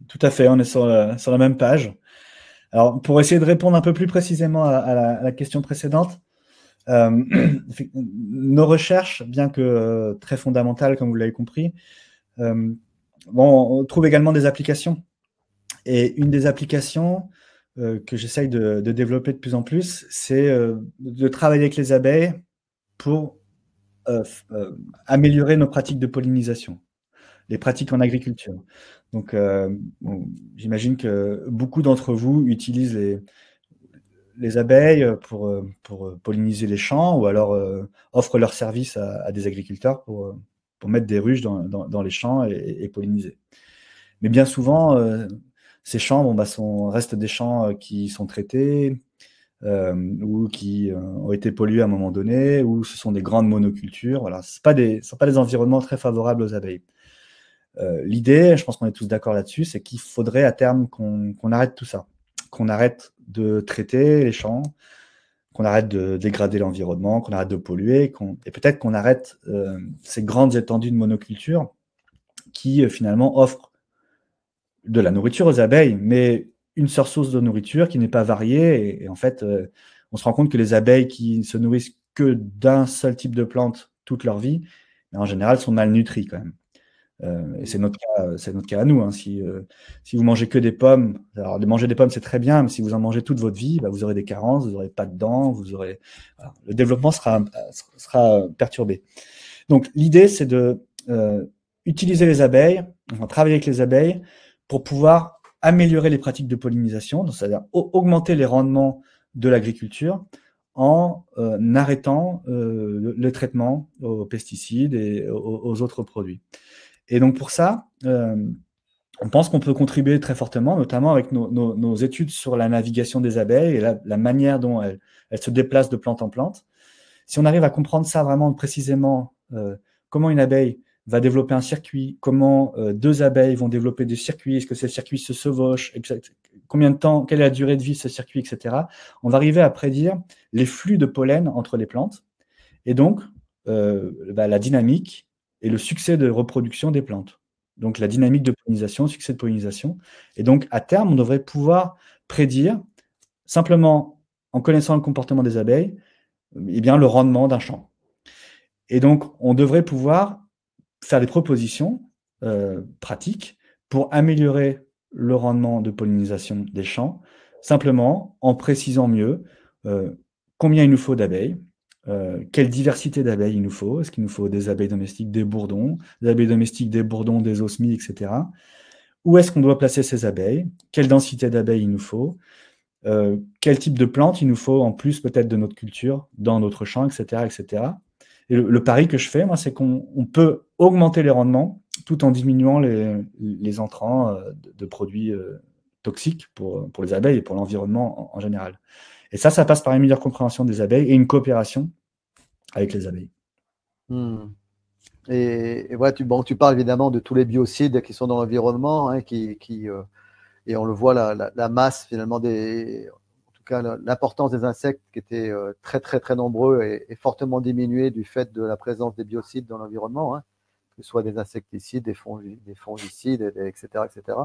Tout à fait, on est sur la même page. Alors, pour essayer de répondre un peu plus précisément à la question précédente, nos recherches, bien que très fondamentales, comme vous l'avez compris, on trouve également des applications. Et une des applications que j'essaye de développer de plus en plus, c'est de travailler avec les abeilles pour améliorer nos pratiques de pollinisation, les pratiques en agriculture. Donc, j'imagine que beaucoup d'entre vous utilisent les abeilles pour polliniser les champs, ou alors offrent leurs services à des agriculteurs pour mettre des ruches dans les champs et polliniser. Mais bien souvent, ces champs restent des champs qui sont traités ou qui ont été pollués à un moment donné, ou ce sont des grandes monocultures. Voilà, ce ne sont pas des environnements très favorables aux abeilles. L'idée, je pense qu'on est tous d'accord là-dessus, c'est qu'il faudrait à terme qu'on arrête tout ça, qu'on arrête de traiter les champs, qu'on arrête de dégrader l'environnement, qu'on arrête de polluer, et peut-être qu'on arrête ces grandes étendues de monoculture qui finalement offrent de la nourriture aux abeilles, mais une seule source de nourriture qui n'est pas variée. Et en fait, on se rend compte que les abeilles qui se nourrissent que d'un seul type de plante toute leur vie, en général, sont malnutries quand même. Et c'est notre cas à nous. Hein. Si vous mangez que des pommes, alors de manger des pommes, c'est très bien, mais si vous en mangez toute votre vie, vous aurez des carences, vous n'aurez pas de dents, voilà. Le développement sera perturbé. Donc, l'idée, c'est de utiliser les abeilles, travailler avec les abeilles, pour pouvoir améliorer les pratiques de pollinisation, c'est-à-dire augmenter les rendements de l'agriculture en arrêtant le traitement aux pesticides et aux autres produits. Et donc pour ça, on pense qu'on peut contribuer très fortement, notamment avec nos études sur la navigation des abeilles et la manière dont elles se déplacent de plante en plante. Si on arrive à comprendre ça vraiment précisément, comment une abeille va développer un circuit, comment deux abeilles vont développer des circuits, est-ce que ces circuits se chevauchent, combien de temps, quelle est la durée de vie de ce circuit, etc. On va arriver à prédire les flux de pollen entre les plantes, et donc la dynamique et le succès de reproduction des plantes. Donc la dynamique de pollinisation, succès de pollinisation. Et donc à terme, on devrait pouvoir prédire, simplement en connaissant le comportement des abeilles, le rendement d'un champ. Et donc on devrait pouvoir faire des propositions pratiques pour améliorer le rendement de pollinisation des champs, simplement en précisant mieux combien il nous faut d'abeilles, quelle diversité d'abeilles il nous faut. Est-ce qu'il nous faut des abeilles domestiques, des bourdons, des abeilles domestiques, des bourdons, des osmies, etc. Où est-ce qu'on doit placer ces abeilles? Quelle densité d'abeilles il nous faut? Quel type de plantes il nous faut en plus peut-être de notre culture dans notre champ, etc. etc. Et le pari que je fais, moi, c'est qu'on peut augmenter les rendements tout en diminuant les entrants de produits toxiques pour les abeilles et pour l'environnement en général. Et ça passe par une meilleure compréhension des abeilles et une coopération avec les abeilles. Et voilà, tu parles évidemment de tous les biocides qui sont dans l'environnement, hein, et on le voit, la masse finalement en tout cas l'importance des insectes qui étaient très très très nombreux et fortement diminuée du fait de la présence des biocides dans l'environnement, hein, ce soit des insecticides, des fongicides, etc., etc.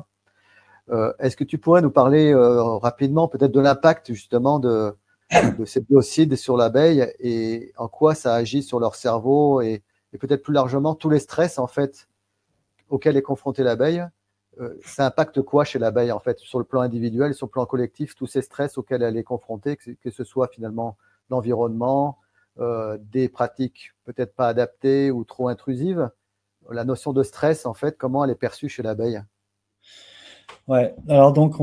Est-ce que tu pourrais nous parler rapidement peut-être de l'impact justement de ces biocides sur l'abeille et en quoi ça agit sur leur cerveau et peut-être plus largement tous les stress en fait auxquels est confrontée l'abeille, ça impacte quoi chez l'abeille en fait sur le plan individuel, sur le plan collectif, tous ces stress auxquels elle est confrontée, que ce soit finalement l'environnement, des pratiques peut-être pas adaptées ou trop intrusives. La notion de stress en fait, comment elle est perçue chez l'abeille? Ouais, alors donc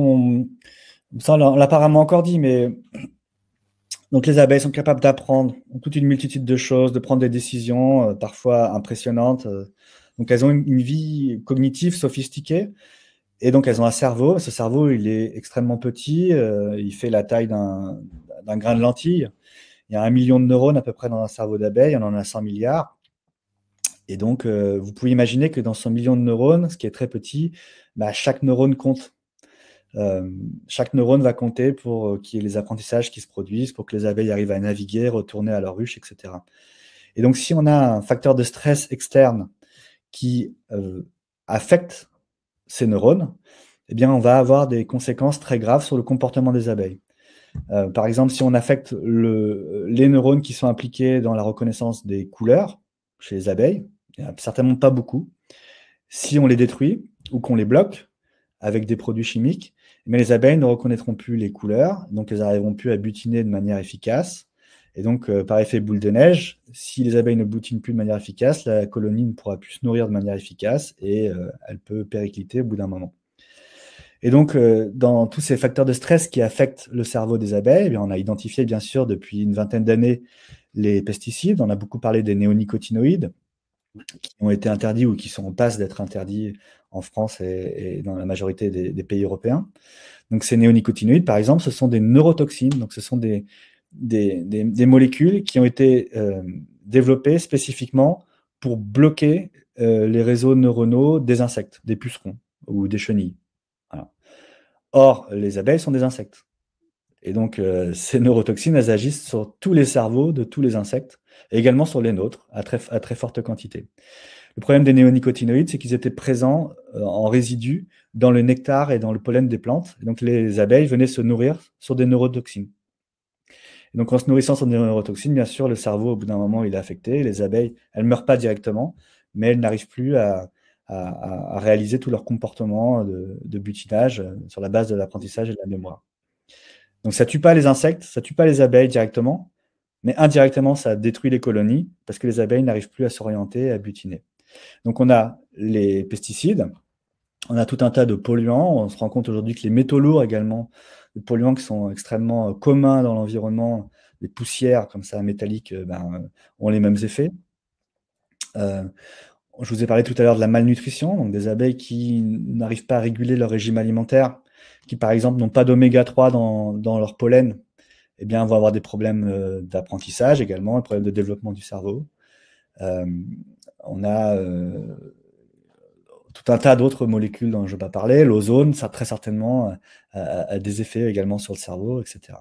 ça on l'a apparemment encore dit, mais donc les abeilles sont capables d'apprendre toute une multitude de choses, de prendre des décisions parfois impressionnantes. Donc elles ont une vie cognitive sophistiquée et donc elles ont un cerveau. Ce cerveau, il est extrêmement petit, il fait la taille d'un grain de lentilles. Il y a 1 million de neurones à peu près dans un cerveau d'abeille, on en a 100 milliards. Et donc vous pouvez imaginer que dans 100 millions de neurones, ce qui est très petit, chaque neurone compte. Chaque neurone va compter pour qu'il y ait les apprentissages qui se produisent, pour que les abeilles arrivent à naviguer, retourner à leur ruche, etc. Et donc, si on a un facteur de stress externe qui affecte ces neurones, eh bien, on va avoir des conséquences très graves sur le comportement des abeilles. Par exemple, si on affecte les neurones qui sont impliqués dans la reconnaissance des couleurs chez les abeilles, il n'y en a certainement pas beaucoup. Si on les détruit ou qu'on les bloque avec des produits chimiques, mais les abeilles ne reconnaîtront plus les couleurs, donc elles n'arriveront plus à butiner de manière efficace. Et donc, par effet boule de neige, si les abeilles ne butinent plus de manière efficace, la colonie ne pourra plus se nourrir de manière efficace et elle peut péricliter au bout d'un moment. Et donc, dans tous ces facteurs de stress qui affectent le cerveau des abeilles, eh bien, on a identifié bien sûr depuis une vingtaine d'années les pesticides. On a beaucoup parlé des néonicotinoïdes qui ont été interdits ou qui sont en passe d'être interdits en France et dans la majorité des pays européens. Donc ces néonicotinoïdes, par exemple, ce sont des neurotoxines. Donc ce sont des molécules qui ont été développées spécifiquement pour bloquer les réseaux neuronaux des insectes, des pucerons ou des chenilles. Voilà. Or, les abeilles sont des insectes. Et donc, ces neurotoxines, elles agissent sur tous les cerveaux de tous les insectes, et également sur les nôtres, à très forte quantité. Le problème des néonicotinoïdes, c'est qu'ils étaient présents en résidus dans le nectar et dans le pollen des plantes. Et donc, les abeilles venaient se nourrir sur des neurotoxines. Et donc, en se nourrissant sur des neurotoxines, bien sûr, le cerveau, au bout d'un moment, il est affecté. Les abeilles, elles ne meurent pas directement, mais elles n'arrivent plus à réaliser tout leur comportement de butinage sur la base de l'apprentissage et de la mémoire. Donc, ça ne tue pas les insectes, ça ne tue pas les abeilles directement, mais indirectement, ça détruit les colonies parce que les abeilles n'arrivent plus à s'orienter et à butiner. Donc, on a les pesticides, on a tout un tas de polluants. On se rend compte aujourd'hui que les métaux lourds également, des polluants qui sont extrêmement communs dans l'environnement, les poussières comme ça métalliques, ont les mêmes effets. Je vous ai parlé tout à l'heure de la malnutrition, donc des abeilles qui n'arrivent pas à réguler leur régime alimentaire, qui par exemple n'ont pas d'oméga 3 dans leur pollen, eh bien, vont avoir des problèmes d'apprentissage également, des problèmes de développement du cerveau. On a tout un tas d'autres molécules dont je ne vais pas parler. L'ozone, ça très certainement a des effets également sur le cerveau, etc.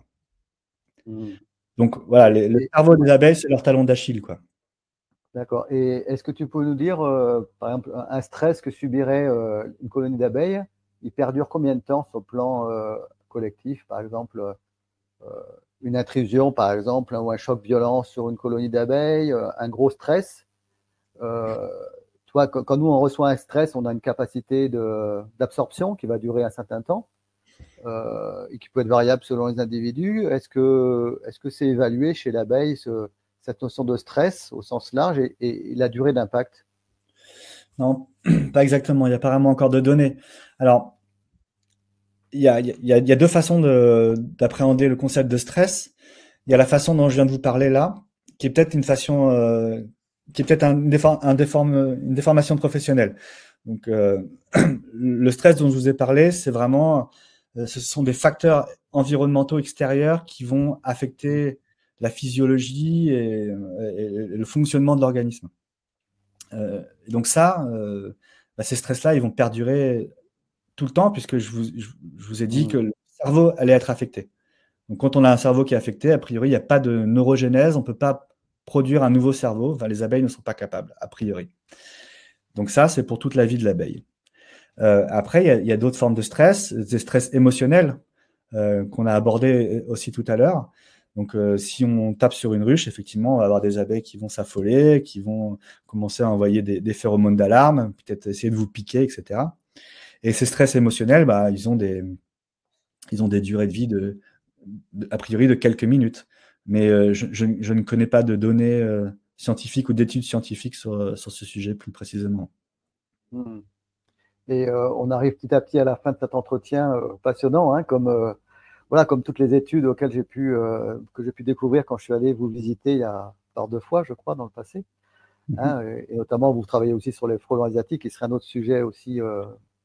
Donc voilà, le cerveau des abeilles, c'est leur talon d'Achille, quoi. D'accord. Et est-ce que tu peux nous dire, par exemple, un stress que subirait une colonie d'abeilles, il perdure combien de temps sur le plan collectif, par exemple une intrusion, par exemple, ou un choc violent sur une colonie d'abeilles, un gros stress. Toi, quand nous on reçoit un stress, on a une capacité d'absorption qui va durer un certain temps et qui peut être variable selon les individus. Est-ce que c'est évalué chez l'abeille cette notion de stress au sens large et la durée d'impact? Non, pas exactement. Il n'y a pas vraiment encore de données. Alors, il y a deux façons d'appréhender le concept de stress. Il y a la façon dont je viens de vous parler là, qui est peut-être une façon, qui est peut-être une déformation professionnelle. Donc, le stress dont je vous ai parlé, c'est vraiment, ce sont des facteurs environnementaux extérieurs qui vont affecter la physiologie et le fonctionnement de l'organisme. Donc ça, ces stress-là, ils vont perdurer tout le temps, puisque je vous ai dit que le cerveau allait être affecté. Donc quand on a un cerveau qui est affecté, a priori, il n'y a pas de neurogénèse, on ne peut pas produire un nouveau cerveau. Enfin, les abeilles ne sont pas capables, a priori. Donc ça, c'est pour toute la vie de l'abeille. Après, il y a d'autres formes de stress, des stress émotionnels qu'on a abordés aussi tout à l'heure. Donc, si on tape sur une ruche, effectivement, on va avoir des abeilles qui vont s'affoler, qui vont commencer à envoyer des phéromones d'alarme, peut-être essayer de vous piquer, etc. Et ces stress émotionnels, bah, ils ont des durées de vie a priori de quelques minutes. Mais je ne connais pas de données scientifiques ou d'études scientifiques sur ce sujet plus précisément. Hmm. Et on arrive petit à petit à la fin de cet entretien passionnant, hein, voilà, comme toutes les études auxquelles que j'ai pu découvrir quand je suis allé vous visiter il y a par 2 fois, je crois, dans le passé. Hein, et notamment, vous travaillez aussi sur les frelons asiatiques, qui serait un autre sujet aussi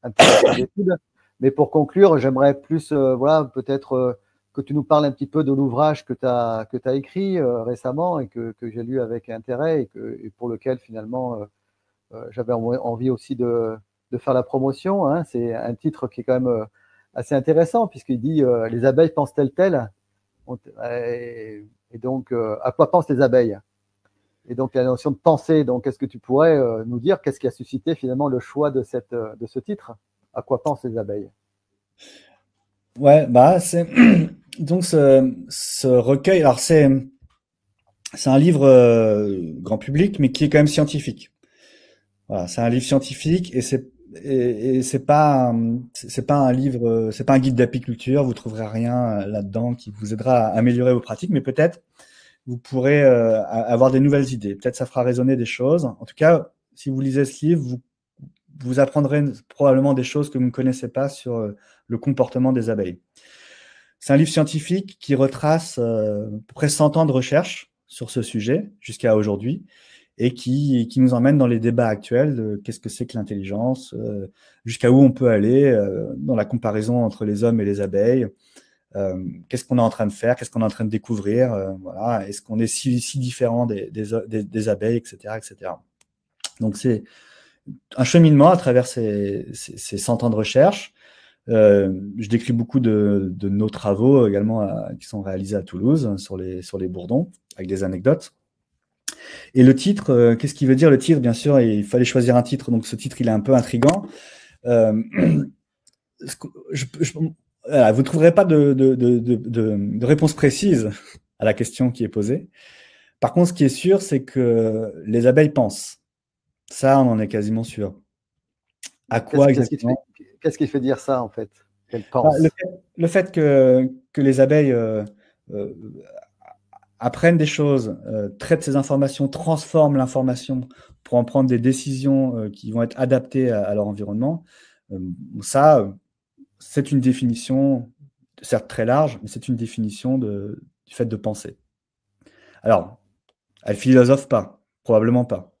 intéressant d'étude. Mais pour conclure, j'aimerais plus, voilà, peut-être que tu nous parles un petit peu de l'ouvrage que tu as écrit récemment et que j'ai lu avec intérêt et pour lequel finalement j'avais envie aussi de faire la promotion. Hein. C'est un titre qui est quand même assez intéressant puisqu'il dit les abeilles pensent tel. Et donc, à quoi pensent les abeilles? Et donc, la notion de pensée, donc, est-ce que tu pourrais nous dire qu'est-ce qui a suscité finalement le choix de ce titre? À quoi pensent les abeilles? Ouais, bah, donc ce recueil, alors c'est un livre grand public, mais qui est quand même scientifique. Voilà, c'est un livre scientifique et c'est pas un livre, c'est pas un guide d'apiculture. Vous trouverez rien là-dedans qui vous aidera à améliorer vos pratiques, mais peut-être vous pourrez avoir des nouvelles idées. Peut-être ça fera résonner des choses. En tout cas, si vous lisez ce livre, vous apprendrez probablement des choses que vous ne connaissez pas sur le comportement des abeilles. C'est un livre scientifique qui retrace à peu près 100 ans de recherche sur ce sujet jusqu'à aujourd'hui et qui nous emmène dans les débats actuels de qu'est-ce que c'est que l'intelligence, jusqu'à où on peut aller dans la comparaison entre les hommes et les abeilles, qu'est-ce qu'on est en train de faire, qu'est-ce qu'on est en train de découvrir, voilà, est-ce qu'on est si différent des abeilles, etc., etc. Donc c'est un cheminement à travers ces 100 ans de recherche. Je décris beaucoup de nos travaux également qui sont réalisés à Toulouse sur les bourdons, avec des anecdotes. Et le titre, qu'est-ce qu'il veut dire le titre? Bien sûr, il fallait choisir un titre, donc ce titre, il est un peu intriguant. Voilà, vous ne trouverez pas de réponse précise à la question qui est posée. Par contre, ce qui est sûr, c'est que les abeilles pensent. Ça, on en est quasiment sûr. À quoi exactement? Qu'est-ce qui fait dire ça, en fait? Qu'elles pensent? Le fait que les abeilles apprennent des choses, traitent ces informations, transforment l'information pour en prendre des décisions qui vont être adaptées à leur environnement, ça, c'est une définition, certes très large, mais c'est une définition du fait de penser. Alors, elle philosophe pas, probablement pas,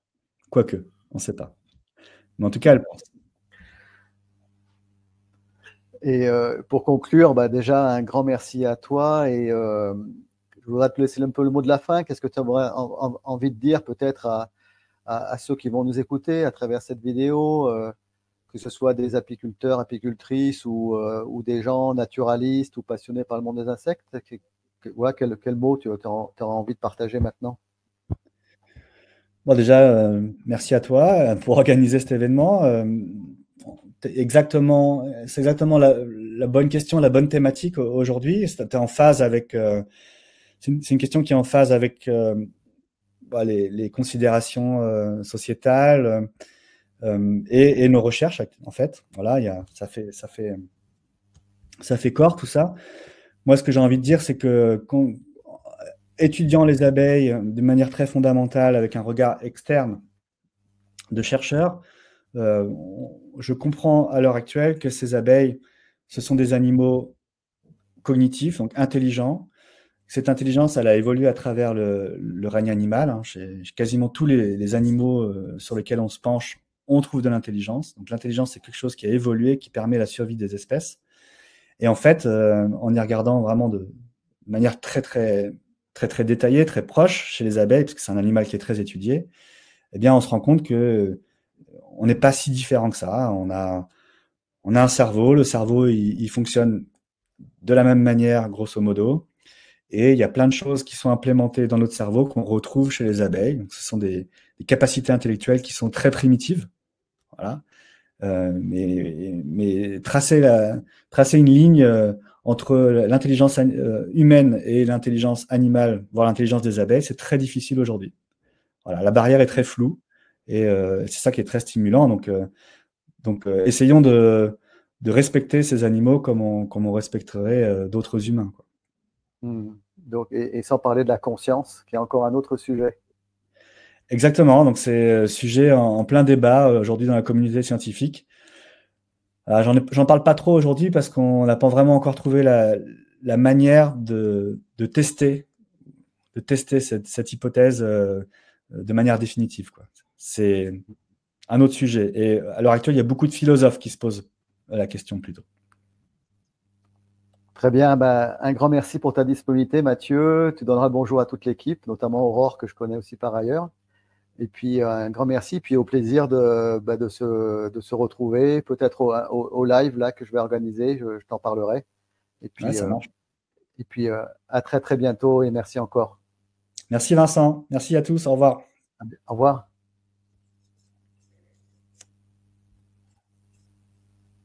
quoique, on ne sait pas. Mais en tout cas, elle pense. Et pour conclure, bah, déjà, un grand merci à toi et je voudrais te laisser un peu le mot de la fin. Qu'est-ce que tu aurais envie de dire peut-être à ceux qui vont nous écouter à travers cette vidéo, que ce soit des apiculteurs, apicultrices ou des gens naturalistes ou passionnés par le monde des insectes? Voilà, quel mot tu auras envie de partager maintenant? Bon, déjà, merci à toi pour organiser cet événement. C'est exactement la bonne question, la bonne thématique aujourd'hui. C'est en phase avec. C'est une question qui est en phase avec les considérations sociétales et nos recherches en fait. Voilà, ça fait corps tout ça. Moi, ce que j'ai envie de dire, c'est que étudiant les abeilles de manière très fondamentale, avec un regard externe de chercheurs, je comprends à l'heure actuelle que ces abeilles, ce sont des animaux cognitifs, donc intelligents. Cette intelligence, elle a évolué à travers le règne animal. Hein. Chez quasiment tous les animaux sur lesquels on se penche, on trouve de l'intelligence. Donc l'intelligence, c'est quelque chose qui a évolué, qui permet la survie des espèces. Et en fait, en y regardant vraiment de manière très, très, très, très détaillée, très proche chez les abeilles, parce que c'est un animal qui est très étudié, eh bien, on se rend compte que on n'est pas si différent que ça. On a un cerveau. Le cerveau, il fonctionne de la même manière, grosso modo. Et il y a plein de choses qui sont implémentées dans notre cerveau qu'on retrouve chez les abeilles. Donc, ce sont des capacités intellectuelles qui sont très primitives. Voilà. Mais tracer une ligne entre l'intelligence humaine et l'intelligence animale, voire l'intelligence des abeilles, c'est très difficile aujourd'hui. Voilà, la barrière est très floue et c'est ça qui est très stimulant. Donc essayons de respecter ces animaux comme on respecterait d'autres humains, quoi. Donc, et sans parler de la conscience, qui est encore un autre sujet. Exactement, donc c'est sujet en plein débat aujourd'hui dans la communauté scientifique. J'en parle pas trop aujourd'hui parce qu'on n'a pas vraiment encore trouvé la manière de tester cette hypothèse de manière définitive, quoi. C'est un autre sujet. Et à l'heure actuelle, il y a beaucoup de philosophes qui se posent la question plutôt. Très bien, ben, un grand merci pour ta disponibilité, Mathieu. Tu donneras le bonjour à toute l'équipe, notamment Aurore, que je connais aussi par ailleurs. Et puis, un grand merci, puis au plaisir de se retrouver, peut-être au live là, que je vais organiser, je t'en parlerai. Et Ouais, puis, ça marche. à très très bientôt et merci encore. Merci Vincent. Merci à tous. Au revoir. Au revoir.